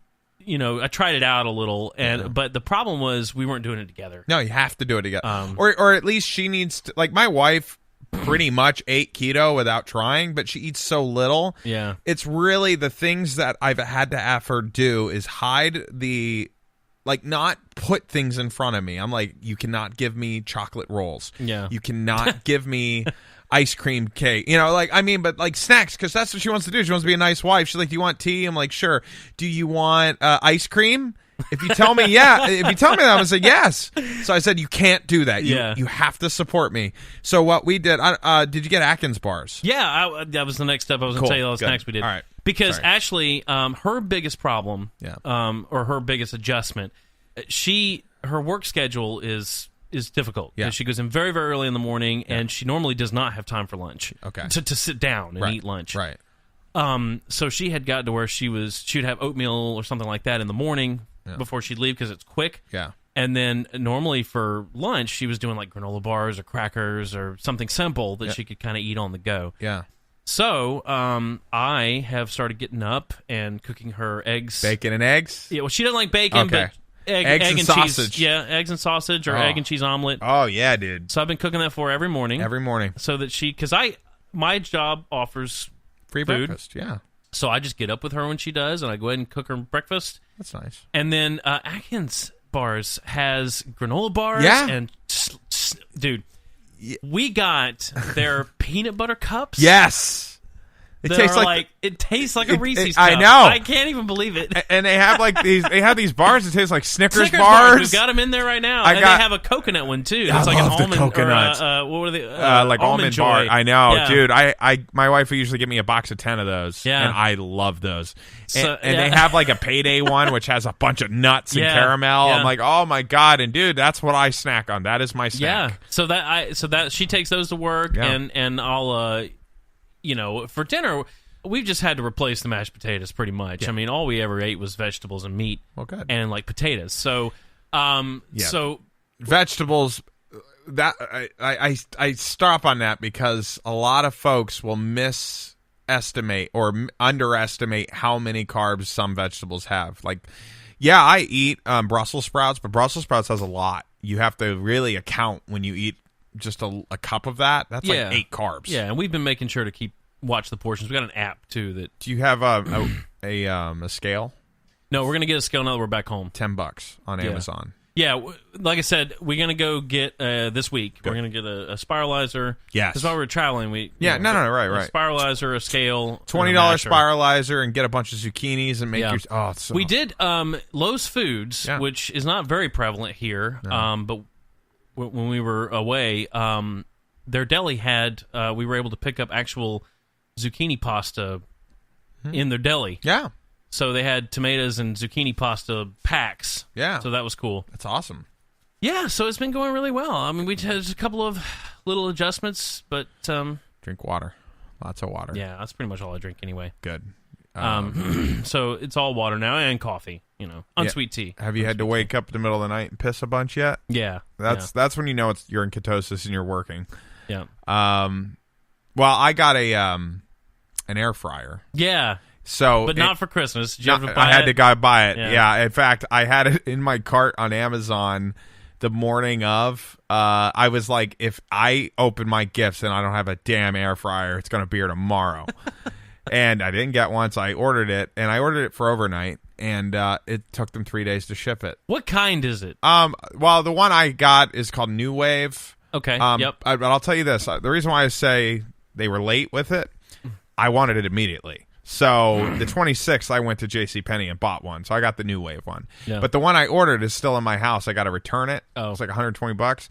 I tried it out a little, but the problem was we weren't doing it together. No, you have to do it together, or at least she needs to. Like my wife. Pretty much ate keto without trying, but she eats so little. Yeah. It's really the things that I've had to have her do is hide not put things in front of me. I'm like, you cannot give me chocolate rolls. Yeah. You cannot give me ice cream cake. But snacks, because that's what she wants to do. She wants to be a nice wife. She's like, do you want tea? I'm like, sure. Do you want ice cream? If you tell me that, I'm going to say yes. So I said, you can't do that. You have to support me. So what we did, did you get Atkins bars? Yeah, that was the next step. I was going to tell you all the snacks we did. All right. Because Ashley, her biggest problem, or her biggest adjustment, her work schedule is difficult. Yeah. She goes in very, very early in the morning, and she normally does not have time for lunch. Okay. To sit down and eat lunch. Right. So she had gotten to where she'd have oatmeal or something like that in the morning before she'd leave because it's quick. Yeah. And then normally for lunch, she was doing like granola bars or crackers or something simple that she could kind of eat on the go. Yeah. So I have started getting up and cooking her eggs. Bacon and eggs? Yeah, well, she doesn't like bacon, but egg and sausage. Cheese. Yeah, eggs and sausage or egg and cheese omelet. Oh, yeah, dude. So I've been cooking that for her every morning. Every morning. So that because my job offers free food. breakfast, yeah. So I just get up with her when she does, and I go ahead and cook her breakfast. That's nice. And then Atkins Bars has granola bars. Yeah. And, dude, we got their peanut butter cups. Yes. It tastes like a Reese's cup. I know. I can't even believe it. And they have these bars that taste like Snickers bars. bars. We've got them in there right now. They have a coconut one too. It's like love an the almond coconut. what were they? Like almond Joy. bar. I know, Yeah. dude. My wife will usually get me a box of 10 of those. Yeah. And I love those. So, and they have like a payday one which has a bunch of nuts and caramel. Yeah. I'm like, oh my God. And dude, that's what I snack on. That is my snack. Yeah. So that she takes those to work, and I'll for dinner. We've just had to replace the mashed potatoes pretty much. Yeah. I mean, all we ever ate was vegetables and meat, and like potatoes. So, so vegetables. That I stop on that because a lot of folks will misestimate or underestimate how many carbs some vegetables have. Like, yeah, I eat Brussels sprouts, but Brussels sprouts has a lot. You have to really account when you eat just a cup of that. That's like 8 carbs. Yeah, and we've been making sure to watch the portions. We got an app too that. Do you have a scale? No, we're gonna get a scale now that we're back home. $10 on Amazon. Yeah, like I said, we're gonna go get this week. Good. We're gonna get a spiralizer. Yes, because while we were traveling, right. A spiralizer, a scale, $20 spiralizer, and get a bunch of zucchinis and make your. We did Lowe's Foods, which is not very prevalent here. No. But when we were away, their deli had. We were able to pick up actual zucchini pasta in their deli. Yeah. So they had tomatoes and zucchini pasta packs. Yeah. So that was cool. That's awesome. Yeah, so it's been going really well. I mean, we had a couple of little adjustments, but... drink water. Lots of water. Yeah, that's pretty much all I drink anyway. Good. So it's all water now and coffee, unsweet tea. Have you had to wake up in the middle of the night and piss a bunch yet? Yeah. That's when you know you're in ketosis and you're working. Yeah. Well, I got an air fryer. Yeah. So, but not for Christmas. Did you ever buy I had to go buy it. Yeah. In fact, I had it in my cart on Amazon the morning of. I was like, if I open my gifts and I don't have a damn air fryer, it's going to be here tomorrow. And I didn't get one, so I ordered it, and I ordered it for overnight, and it took them 3 days to ship it. What kind is it? Well, the one I got is called New Wave. Okay. Yep. But I'll tell you this: the reason why I say they were late with it, I wanted it immediately. So the 26th, I went to JCPenney and bought one. So I got the New Wave one. Yeah. But the one I ordered is still in my house. I got to return it. Oh. It's like $120.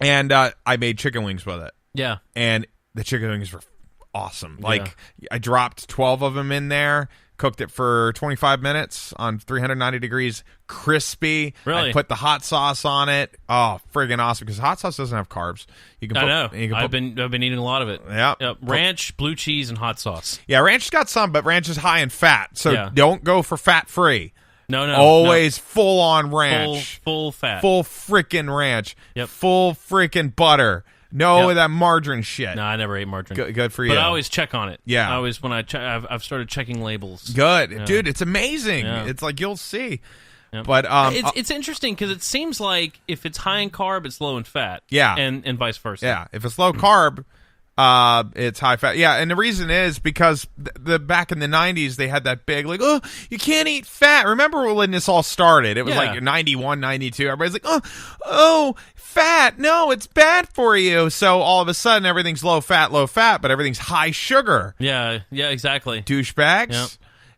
And I made chicken wings with it. Yeah. And the chicken wings were awesome. Like, I dropped 12 of them in there, cooked it for 25 minutes on 390 degrees, crispy. Really? I put the hot sauce on it. Oh, friggin' awesome, because hot sauce doesn't have carbs. I know. I've been eating a lot of it. Yep. Ranch, blue cheese, and hot sauce. Yeah, ranch's got some, but ranch is high in fat, so don't go for fat-free. No. Always full-on ranch. Full fat. Full frickin' ranch. Yep. Full frickin' butter. No, that margarine shit. No, I never ate margarine. Good for you. But I always check on it. Yeah. I always, I've started checking labels. Good. Yeah. Dude, it's amazing. Yeah. It's like, you'll see. Yep. But it's interesting because it seems like if it's high in carb, it's low in fat. Yeah. And vice versa. Yeah. If it's low carb, it's high fat. Yeah, and the reason is because the back in the 90s, they had that big, like, oh, you can't eat fat. Remember when this all started? It was like 91, 92. Everybody's like, oh, fat. No, it's bad for you. So all of a sudden, everything's low fat, but everything's high sugar. Yeah, exactly. Douchebags. Yep.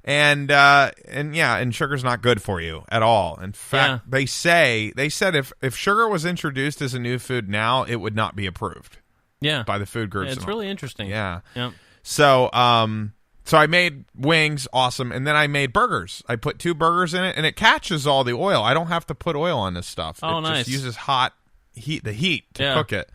And sugar's not good for you at all. In fact, they said if sugar was introduced as a new food now, it would not be approved. Yeah, by the food groups. It's really interesting. Yeah. Yep. So I made wings, awesome, and then I made burgers. I put 2 burgers in it, and it catches all the oil. I don't have to put oil on this stuff. Oh, it nice. just uses the heat to cook it.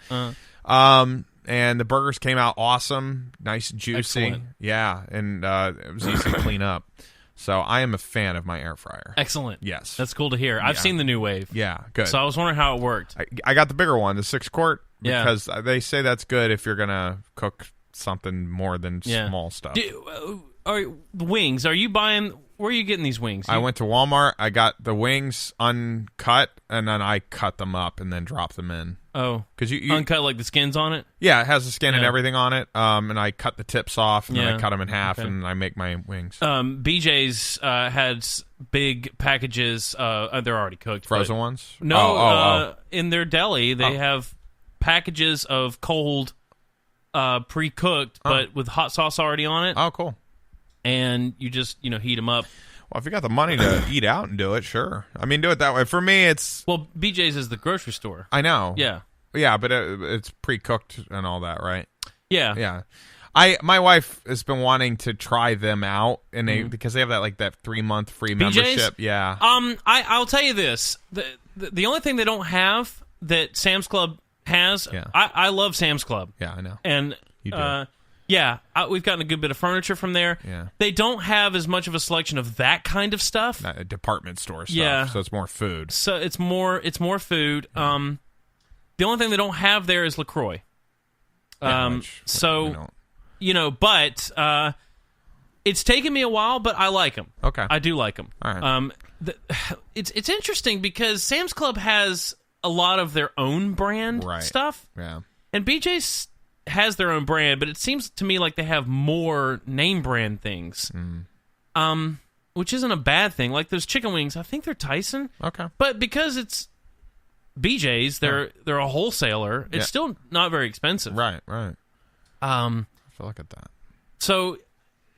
And the burgers came out awesome, nice and juicy. Excellent. Yeah, and it was easy to clean up. So I am a fan of my air fryer. Excellent. Yes. That's cool to hear. I've seen the New Wave. Yeah, good. So I was wondering how it worked. I got the bigger one, the 6-quart, because they say that's good if you're going to cook something more than small stuff. The wings, are you buying... Where are you getting these wings? I went to Walmart. I got the wings uncut, and then I cut them up and then dropped them in. Oh, because you uncut, like the skin's on it. Yeah, it has the skin and Yeah. everything on it. And I cut the tips off, and then Yeah. I cut them in half, Okay. and I make my wings. BJ's had big packages. They're already cooked. Frozen but- ones? No, in their deli they have packages of cold, pre-cooked, but with hot sauce already on it. Oh, cool. And you just heat them up. Well, if you got the money to eat out and do it, sure. I mean, do it that way. For me, it's... Well, BJ's is the grocery store. I know. Yeah. Yeah, but it's pre-cooked and all that, right? Yeah. Yeah. My wife has been wanting to try them out, and because they have that 3-month free membership. Yeah. I'll tell you this: the only thing they don't have that Sam's Club has. Yeah. I love Sam's Club. Yeah, I know. And You do. we've gotten a good bit of furniture from there. Yeah. They don't have as much of a selection of that kind of stuff. Not department store stuff. Yeah. So it's more food. So it's more food. The only thing they don't have there is LaCroix. Yeah, But it's taken me a while, but I like them. Okay. I do like them. All right. It's interesting because Sam's Club has a lot of their own brand stuff, Yeah. and BJ's has their own brand, but it seems to me like they have more name brand things, which isn't a bad thing. Like those chicken wings, I think they're Tyson. Okay. But because it's BJ's, they're a wholesaler. It's still not very expensive. Right. Look at that. So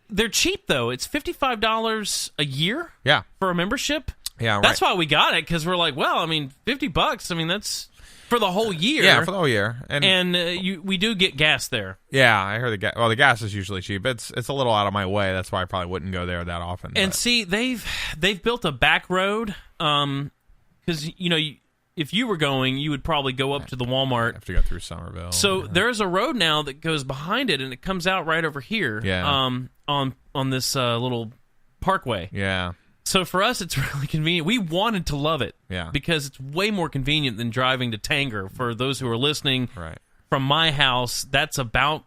they're cheap though. It's $55 a year. Yeah. For a membership. Yeah. Right. That's why we got it, because we're like, well, I mean, $50. I mean, that's for the whole year. Yeah, for the whole year. And we do get gas there. Yeah, I heard the gas. Well, the gas is usually cheap. It's a little out of my way. That's why I probably wouldn't go there that often. And but. see, they've built a back road, because if you were going, you would probably go up to the Walmart. Have to go through Somerville. So there's a road now that goes behind it, and it comes out right over here. Yeah. On this little parkway. Yeah. So for us, it's really convenient. We wanted to love it. Yeah. Because it's way more convenient than driving to Tanger. For those who are listening, Right. from my house, that's about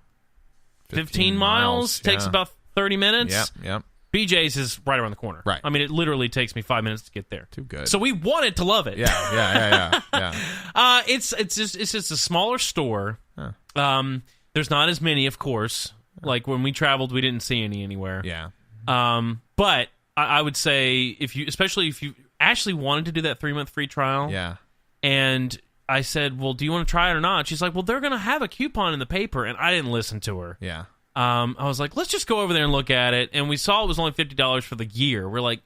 15 miles. Takes about 30 minutes. Yep. BJ's is right around the corner. Right. I mean, it literally takes me 5 minutes to get there. Too good. So we wanted to love it. Yeah. It's just a smaller store. Huh. There's not as many, of course. Like when we traveled, we didn't see any anywhere. Yeah. But I would say especially if you actually wanted to do that 3-month free trial. Yeah. And I said, well, do you want to try it or not? She's like, well, they're going to have a coupon in the paper. And I didn't listen to her. Yeah. I was like, let's just go over there and look at it. And we saw it was only $50 for the year. We're like,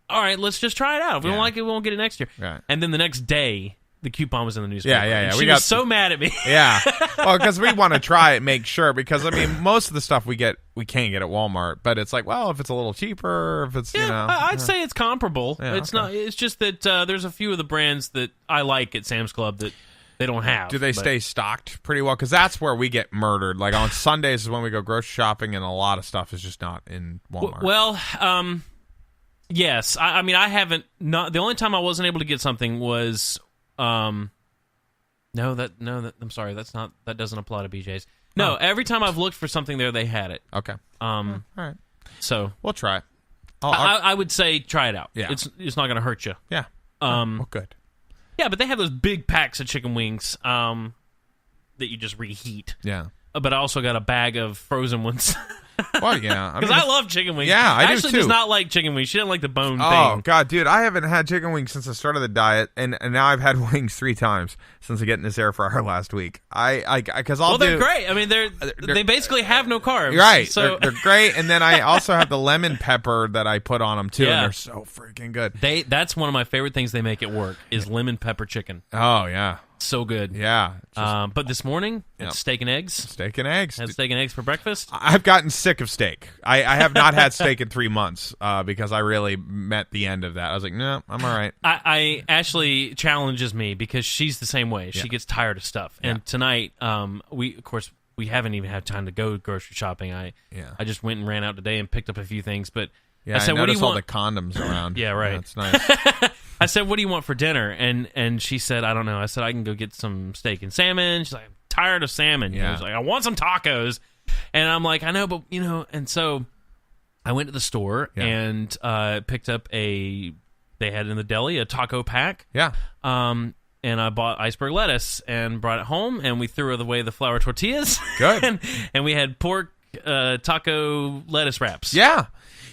all right, let's just try it out. If we don't like it, we won't get it next year. Right. And then the next day, the coupon was in the newspaper. Yeah. And she was so mad at me. Yeah. Well, because we want to try it, make sure. Because, I mean, most of the stuff we can't get at Walmart. But it's like, well, if it's a little cheaper, if it's, I'd say it's comparable. Yeah, it's okay. not. It's just that there's a few of the brands that I like at Sam's Club that they don't have. Do they stay stocked pretty well? Because that's where we get murdered. Like on Sundays is when we go grocery shopping, and a lot of stuff is just not in Walmart. Well, yes. I mean, I haven't. Not the only time I wasn't able to get something was. I'm sorry. That doesn't apply to BJ's. No, every time I've looked for something there, they had it. Okay. All right. So We'll try it. I would say try it out. Yeah. It's not going to hurt you. Yeah. Well, good. Yeah, but they have those big packs of chicken wings that you just reheat. Yeah. But I also got a bag of frozen ones. Well, yeah. Because I love chicken wings. Yeah, I do Ashley too. does not like chicken wings. She didn't like the bone Oh, thing. God, dude. I haven't had chicken wings since I started the diet, and now I've had wings 3 times since getting this air fryer last week. Because They're great. I mean, they basically have no carbs. Right. So They're great. And then I also have the lemon pepper that I put on them, too, Yeah. and they're so freaking good. that's one of my favorite things they make at work is lemon pepper chicken. Oh, yeah. So good. Yeah. But this morning, Yep. it's steak and eggs. Steak and eggs. Had steak and eggs for breakfast. I've gotten sick of steak. I have not had steak in 3 months because I really met the end of that. I was like, no, I'm all right. Ashley challenges me because she's the same way. She gets tired of stuff. And tonight, we haven't even had time to go grocery shopping. I just went and ran out today and picked up a few things. But Yeah, I said, what do you all want? the condoms around. Yeah, right. That's nice. I said, what do you want for dinner? And she said, I don't know. I said, I can go get some steak and salmon. She's like, I'm tired of salmon. Yeah. I was like, I want some tacos. And I'm like, I know, but, and so I went to the store and picked up they had in the deli a taco pack. Yeah. and I bought iceberg lettuce and brought it home, and we threw away the flour tortillas. Good. and we had pork taco lettuce wraps. Yeah,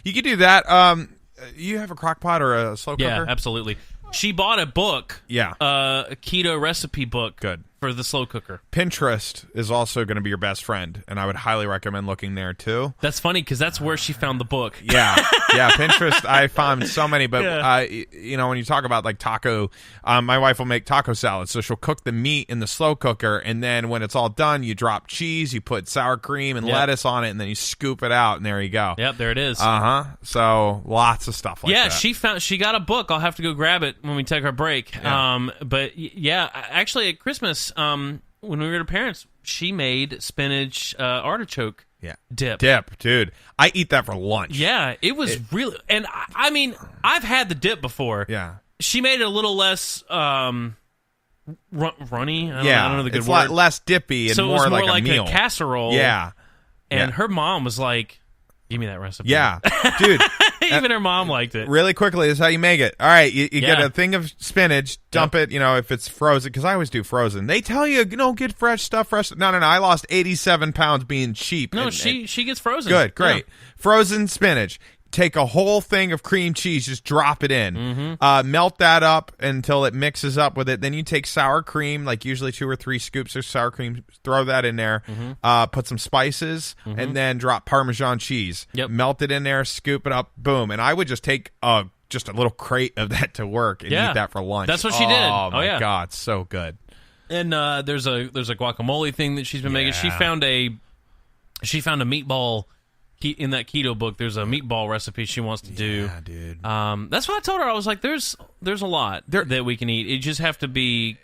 you could do that. You have a crock pot or a slow cooker? Yeah, absolutely. She bought a book. Yeah. A keto recipe book. Good. For the slow cooker. Pinterest is also going to be your best friend, and I would highly recommend looking there too. That's funny because that's where she found the book. Yeah, Pinterest. I found so many, but when you talk about like taco, my wife will make taco salad, so she'll cook the meat in the slow cooker, and then when it's all done, you drop cheese, you put sour cream and lettuce on it, and then you scoop it out, and there you go. Yep, there it is. So lots of stuff like that. Yeah, she got a book. I'll have to go grab it when we take our break. Yeah. But yeah, actually at Christmas, when we were at her parents', she made spinach artichoke dip. Dude. I eat that for lunch. Yeah, it was really... And, I mean, I've had the dip before. Yeah. She made it a little less runny. I don't know the good it's word. less dippy and so more, it was more like a meal. a casserole. Yeah. And her mom was like, give me that recipe. Yeah. Dude. Even her mom liked it. Really quickly, this is how you make it. All right, you get a thing of spinach, dump it, if it's frozen, because I always do frozen. They tell you, get fresh stuff, No, I lost 87 pounds being cheap. No, she gets frozen. Good, great. Yeah. Frozen spinach. Take a whole thing of cream cheese, just drop it in. Melt that up until it mixes up with it. Then you take sour cream, like usually 2 or 3 scoops of sour cream, throw that in there, put some spices, and then drop Parmesan cheese. Yep. Melt it in there, scoop it up, boom. And I would just take just a little crate of that to work and eat that for lunch. That's what she did. Oh, my yeah. God, so good. And there's a guacamole thing that she's been making. She found a meatball... In that keto book, there's a meatball recipe she wants to do. Yeah, dude. That's what I told her. I was like, "There's a lot that we can eat. We just have to be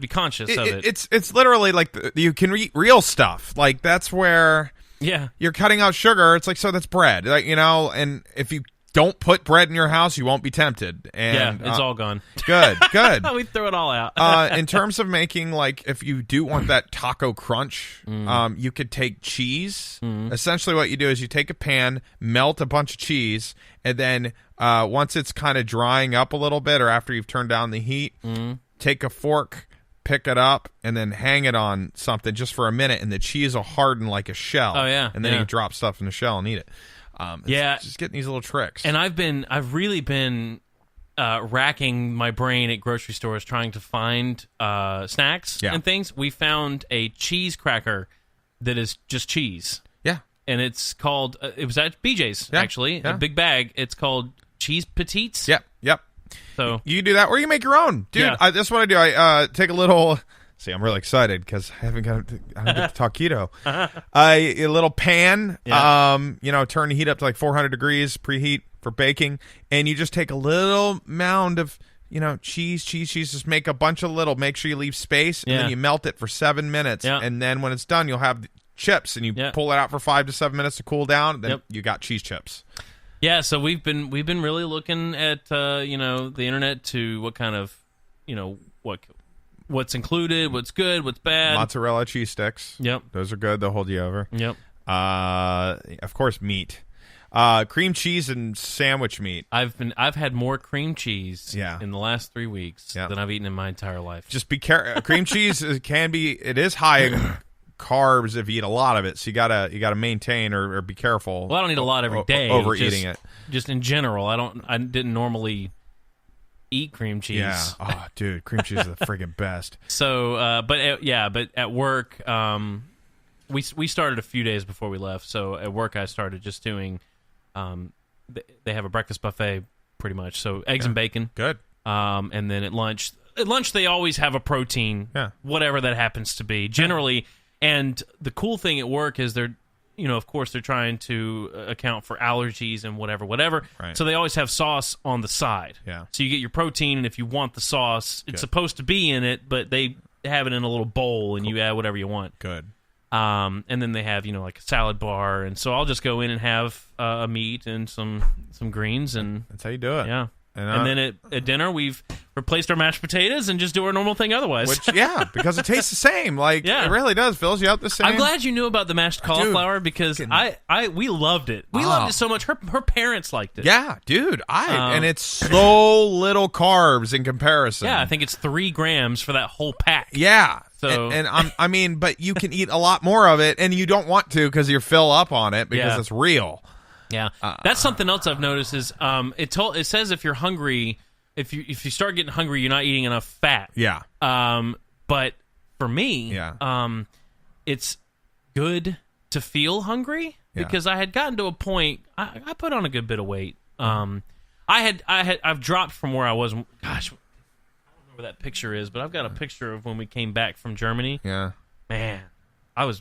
conscious of it." It's literally like you can eat real stuff. Like that's where you're cutting out sugar. It's like, so that's bread, and if you don't put bread in your house, you won't be tempted. And it's all gone. Good. We threw it all out. In terms of making, like, if you do want that taco crunch, you could take cheese. Essentially what you do is you take a pan, melt a bunch of cheese, and then once it's kind of drying up a little bit, or after you've turned down the heat, take a fork, pick it up, and then hang it on something just for a minute, and the cheese will harden like a shell. Oh, yeah. And then you can drop stuff in the shell and eat it. Just getting these little tricks. And I've really been racking my brain at grocery stores trying to find snacks and things. We found a cheese cracker that is just cheese. Yeah. And it's called, it was at BJ's, actually, a big bag. It's called Cheese Petites. Yep. So you can do that, or you can make your own. Dude, that's what I do. I take a little... See, I'm really excited because I don't get to talk keto. A little pan, turn the heat up to like 400 degrees, preheat for baking, and you just take a little mound of, cheese, just make a bunch of little, make sure you leave space, and then you melt it for 7 minutes, and then when it's done, you'll have chips, and you pull it out for 5 to 7 minutes to cool down, then you got cheese chips. Yeah, so we've been really looking at, the internet to what kind of, what's included, what's good, what's bad. Mozzarella cheese sticks. Yep. Those are good. They'll hold you over. Yep. Of course, meat. Cream cheese and sandwich meat. I've had more cream cheese in the last 3 weeks than I've eaten in my entire life. Just be careful. Cream cheese it is high in carbs if you eat a lot of it. So you gotta maintain or be careful. Well, I don't eat a lot every day. Overeating it. Just in general, I didn't normally eat cream cheese. Yeah. Oh, dude, cream cheese is the friggin' best. So, but at work, we started a few days before we left. So at work, I started just doing. They have a breakfast buffet, pretty much. So eggs and bacon. Good. And then at lunch they always have a protein. Yeah. Whatever that happens to be. Generally, and the cool thing at work is they're. Of course, they're trying to account for allergies and whatever. Right. So they always have sauce on the side. Yeah. So you get your protein, and if you want the sauce, it's supposed to be in it, but they have it in a little bowl, and you add whatever you want. Good. And then they have, like a salad bar, and so I'll just go in and have a meat and some greens, and that's how you do it. Yeah. And then at dinner, we've replaced our mashed potatoes and just do our normal thing otherwise. Which, because it tastes the same. Like, it really does. Fills you up the same. I'm glad you knew about the mashed cauliflower because we loved it. We loved it so much. Her parents liked it. Yeah, dude. And it's so little carbs in comparison. Yeah, I think it's 3 grams for that whole pack. Yeah. So and but you can eat a lot more of it, and you don't want to because you fill up on it because it's real. Yeah, that's something else I've noticed is it says if you're hungry, if you start getting hungry, you're not eating enough fat. Yeah. But for me, it's good to feel hungry because I had gotten to a point. I put on a good bit of weight. I've dropped from where I was. Gosh, I don't know where that picture is, but I've got a picture of when we came back from Germany. Yeah. Man, I was.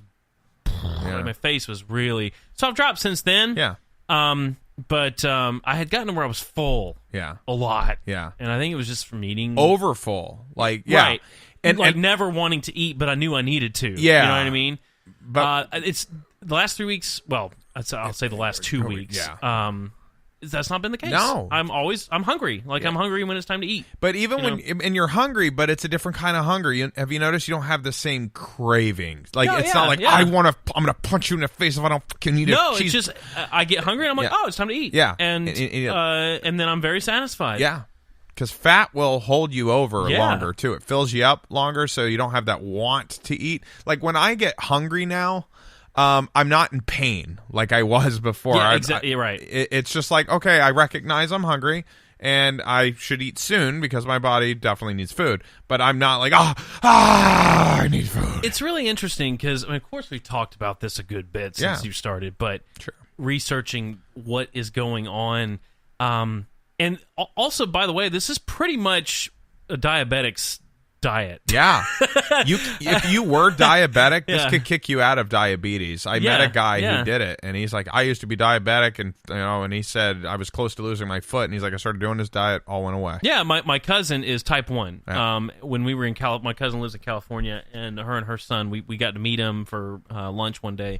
My face was really. So I've dropped since then. Yeah. But I had gotten to where I was full. Yeah. A lot. Yeah. And I think it was just from eating. Overfull. Like, yeah. Right. And never wanting to eat, but I knew I needed to. Yeah. You know what I mean? But it's the last 3 weeks. Well, I'll say the last 2 weeks. Yeah. That's not been the case. No. I'm hungry. Like, I'm hungry when it's time to eat. But even and you're hungry, but it's a different kind of hunger. Have you noticed you don't have the same cravings? Like, it's not like, I'm going to punch you in the face if I don't fucking eat No, cheese. it's just, I get hungry and I'm like, oh, it's time to eat. Yeah. And then I'm very satisfied. Yeah. Because fat will hold you over longer, too. It fills you up longer, so you don't have that want to eat. Like, when I get hungry now, I'm not in pain like I was before. Yeah, exactly. Right. It's just like, okay, I recognize I'm hungry and I should eat soon because my body definitely needs food. But I'm not like, I need food. It's really interesting because, of course, we've talked about this a good bit since you started, but researching what is going on. And also, by the way, this is pretty much a diabetic's diet. Yeah. If you were diabetic, this could kick you out of diabetes. I met a guy who did it, and he's like, I used to be diabetic, and he said I was close to losing my foot, and he's like, I started doing this diet, all went away. Yeah, my cousin is type 1. Yeah. When we were in my cousin lives in California, and her son, we got to meet him for lunch one day,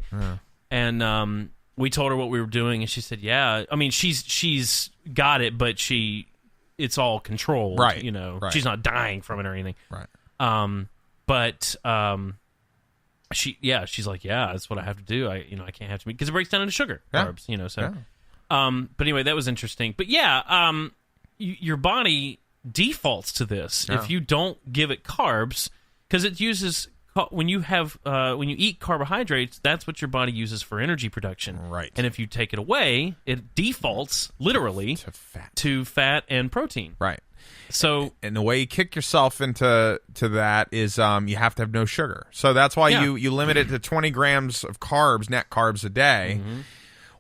and we told her what we were doing, and she said, yeah. I mean, she's got it, but it's all controlled, right? Right. She's not dying from it or anything, right? She's like, yeah, that's what I have to do. I can't have to because it breaks down into sugar, carbs, So, but anyway, that was interesting. But your body defaults to this if you don't give it carbs because it uses. When you eat carbohydrates, that's what your body uses for energy production. Right. And if you take it away, it defaults literally to fat and protein. Right. So, and the way you kick yourself into that is you have to have no sugar. So that's why you limit it to 20 grams of carbs, net carbs a day,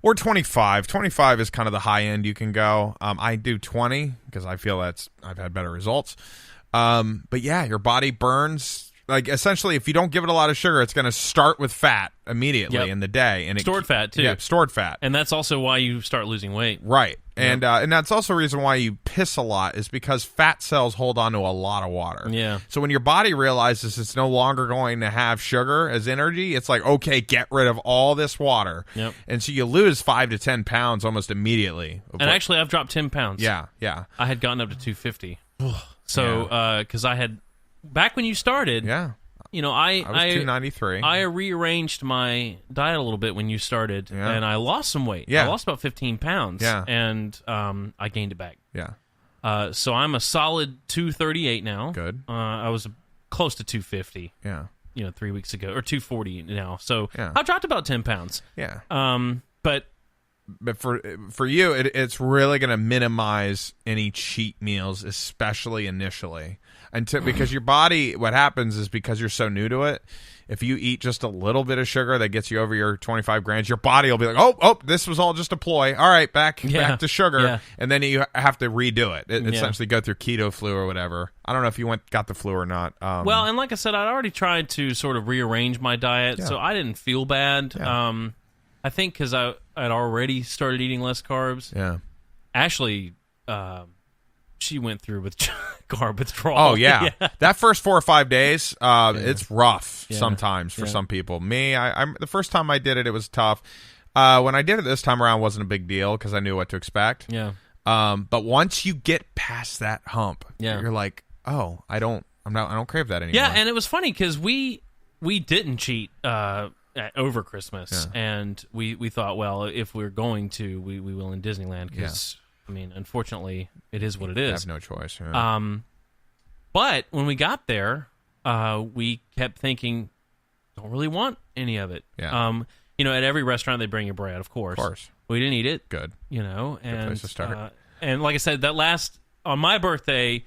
or 25. 25 is kind of the high end you can go. I do 20 because I feel I've had better results. But yeah, your body burns. Like, essentially, if you don't give it a lot of sugar, it's going to start with fat immediately in the day. And stored fat, too. Yeah, stored fat. And that's also why you start losing weight. Right. And that's also the reason why you piss a lot is because fat cells hold on to a lot of water. Yeah. So when your body realizes it's no longer going to have sugar as energy, it's like, okay, get rid of all this water. Yep. And so you lose 5 to 10 pounds almost immediately. And actually, I've dropped 10 pounds. Yeah. I had gotten up to 250. So, because I had... Back when you started, I was 293. I rearranged my diet a little bit when you started, and I lost some weight. Yeah. I lost about 15 pounds, and I gained it back. Yeah. So I'm a solid 238 now. Good. I was close to 250. Yeah. 3 weeks ago, or 240 now. So Yeah. I dropped about 10 pounds. Yeah. But for you, it's really going to minimize any cheat meals, especially initially. Because your body, what happens is because you're so new to it, if you eat just a little bit of sugar that gets you over your 25 grams, your body will be like, oh, this was all just a ploy. All right, back to sugar. Yeah. And then you have to redo it. Essentially go through keto flu or whatever. I don't know if you got the flu or not. Well, and like I said, I'd already tried to sort of rearrange my diet, so I didn't feel bad. Yeah. I think because I'd already started eating less carbs. Yeah. Ashley, she went through with carb withdrawal. Oh, yeah. That first 4 or 5 days, it's rough sometimes for some people. Me, I'm the first time I did it, it was tough. When I did it this time around, it wasn't a big deal because I knew what to expect. Yeah. But once you get past that hump, Yeah. you're like, oh, I don't crave that anymore. Yeah, and it was funny because we didn't cheat over Christmas, and we thought, well, if we're going to, we will in Disneyland because, I mean, unfortunately, it is what it is. I have no choice. Yeah. But when we got there, we kept thinking, don't really want any of it. Yeah. At every restaurant they bring you bread, of course. Of course. We didn't eat it. Good. And Good place to start. And like I said, on my birthday,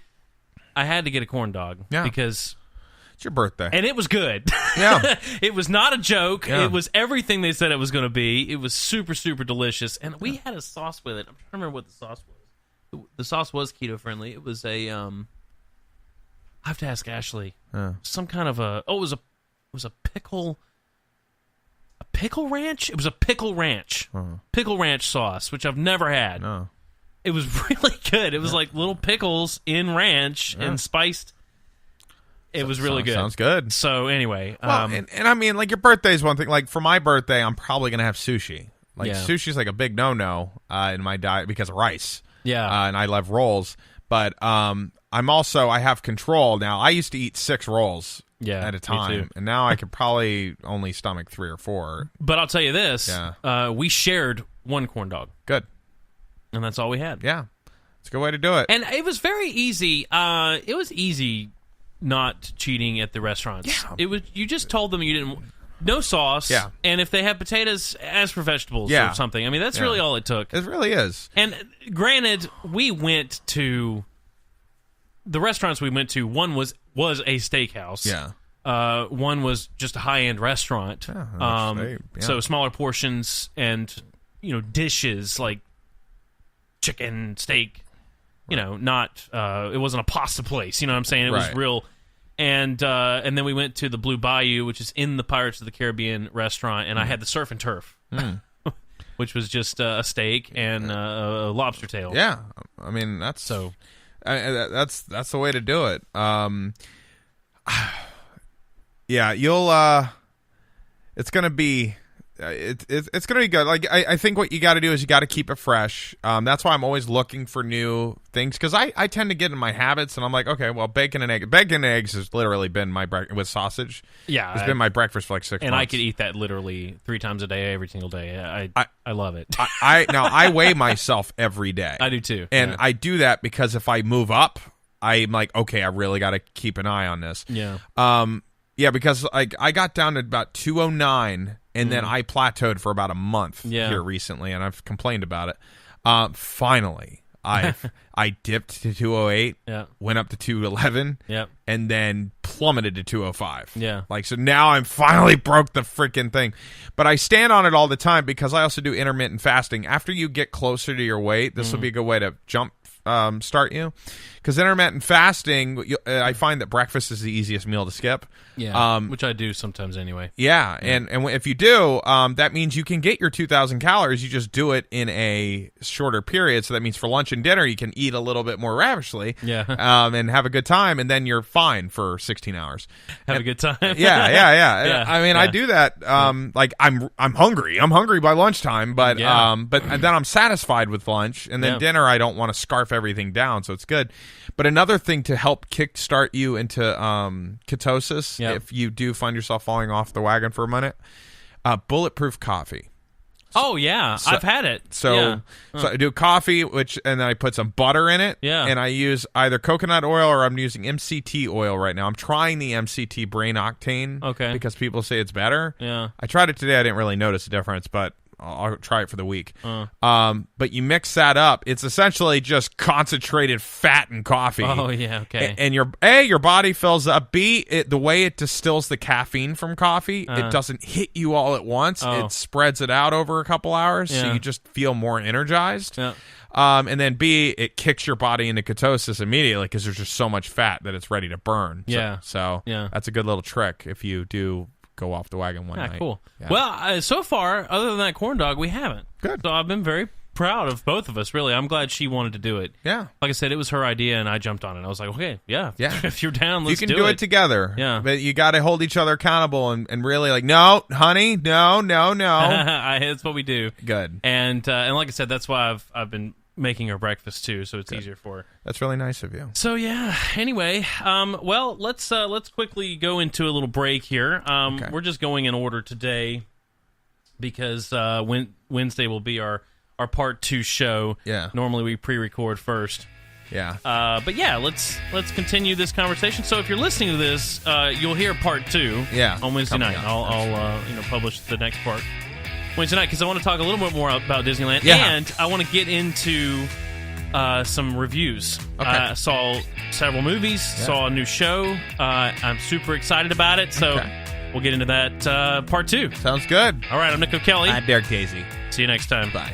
I had to get a corn dog because it's your birthday. And it was good. Yeah. It was not a joke. Yeah. It was everything they said it was going to be. It was super, super delicious. And we had a sauce with it. I'm trying to remember what the sauce was. The sauce was keto friendly. It was a I have to ask Ashley. Some kind of it was a pickle. A pickle ranch? It was a pickle ranch. Pickle ranch sauce, which I've never had. No. It was really good. It was like little pickles in ranch and spiced. It was really good. Sounds good. So anyway, well, and I mean, like, your birthday is one thing. Like, for my birthday, I'm probably gonna have sushi. Like, sushi's like a big no in my diet because of rice. Yeah, and I love rolls. But I have control now. I used to eat 6 rolls at a time, and now I could probably only stomach 3 or 4. But I'll tell you this: we shared one corn dog. Good. And that's all we had. Yeah. It's a good way to do it. And it was very easy. It was easy not cheating at the restaurants. Yeah. It was, you just told them you didn't, no sauce. Yeah. And if they had potatoes, ask for vegetables or something. I mean, that's really all it took. It really is. And granted, we went to, the restaurants we went to, one was a steakhouse. Yeah. One was just a high-end restaurant. So smaller portions and, dishes like chicken, steak, not it wasn't a pasta place, you know what I'm saying? It was real. And then we went to the Blue Bayou, which is in the Pirates of the Caribbean restaurant, and I had the surf and turf, which was just a steak and a lobster tail. Yeah. I mean, that's that's the way to do it. Yeah, you'll it's going to be it's going to be good. Like, I think what you got to do is you got to keep it fresh. That's why I'm always looking for new things, because I tend to get in my habits, and I'm like, okay, well, bacon and eggs has literally been my breakfast with sausage. Yeah, it's been my breakfast for like 6 months. And I could eat that literally 3 times a day, every single day. I love it. I weigh myself every day. I do too, and I do that because if I move up, I'm like, okay, I really got to keep an eye on this. Yeah. Yeah, because I got down to about 209, and then I plateaued for about a month here recently, and I've complained about it. Finally, I dipped to 208, went up to 211, and then plummeted to 205. Yeah. Like, so now I'm finally broke the freaking thing. But I stand on it all the time because I also do intermittent fasting. After you get closer to your weight, this will be a good way to start you, because intermittent fasting, I find that breakfast is the easiest meal to skip. Yeah, which I do sometimes anyway. Yeah, and if you do, that means you can get your 2,000 calories. You just do it in a shorter period. So that means for lunch and dinner, you can eat a little bit more ravishly. And have a good time, and then you're fine for 16 hours. Have a good time. Yeah. I mean, I do that. Like, I'm hungry. I'm hungry by lunchtime, but then I'm satisfied with lunch, and then dinner I don't want to scarf everything down, so it's good. But another thing to help kickstart you into ketosis, if you do find yourself falling off the wagon for a minute, bulletproof coffee. Oh yeah, I've had it. So I do coffee, and then I put some butter in it. Yeah. And I use either coconut oil or I'm using MCT oil right now. I'm trying the MCT Brain Octane. Okay. Because people say it's better. Yeah. I tried it today. I didn't really notice a difference, but I'll try it for the week. But you mix that up. It's essentially just concentrated fat and coffee. Oh yeah, okay. And your body fills up. B, the way it distills the caffeine from coffee, it doesn't hit you all at once. It spreads it out over a couple hours, so you just feel more energized. Yeah. And then B, it kicks your body into ketosis immediately because there's just so much fat that it's ready to burn. So that's a good little trick if you do go off the wagon one night. Cool. Yeah. Well, so far, other than that corn dog, we haven't. Good. So I've been very proud of both of us, really. I'm glad she wanted to do it. Yeah. Like I said, it was her idea, and I jumped on it. I was like, okay, if you're down, let's do it. You can do it together. Yeah. But you got to hold each other accountable and really like, no, honey, no. That's what we do. Good. And like I said, that's why I've been making her breakfast too, so it's easier for her. That's really nice of you. So yeah. Anyway, well, let's quickly go into a little break here. We're just going in order today because Wednesday will be our part 2 show. Yeah. Normally we pre-record first. Yeah. But yeah, let's continue this conversation. So if you're listening to this, you'll hear part 2. Yeah, On Wednesday night. I'll publish the next part Wednesday night because I want to talk a little bit more about Disneyland, and I want to get into some reviews. Okay. I saw several movies, saw a new show. I'm super excited about it, so we'll get into that part 2. Sounds good. All right, I'm Nick O'Kelly. I'm Derek Daisy. See you next time. Bye.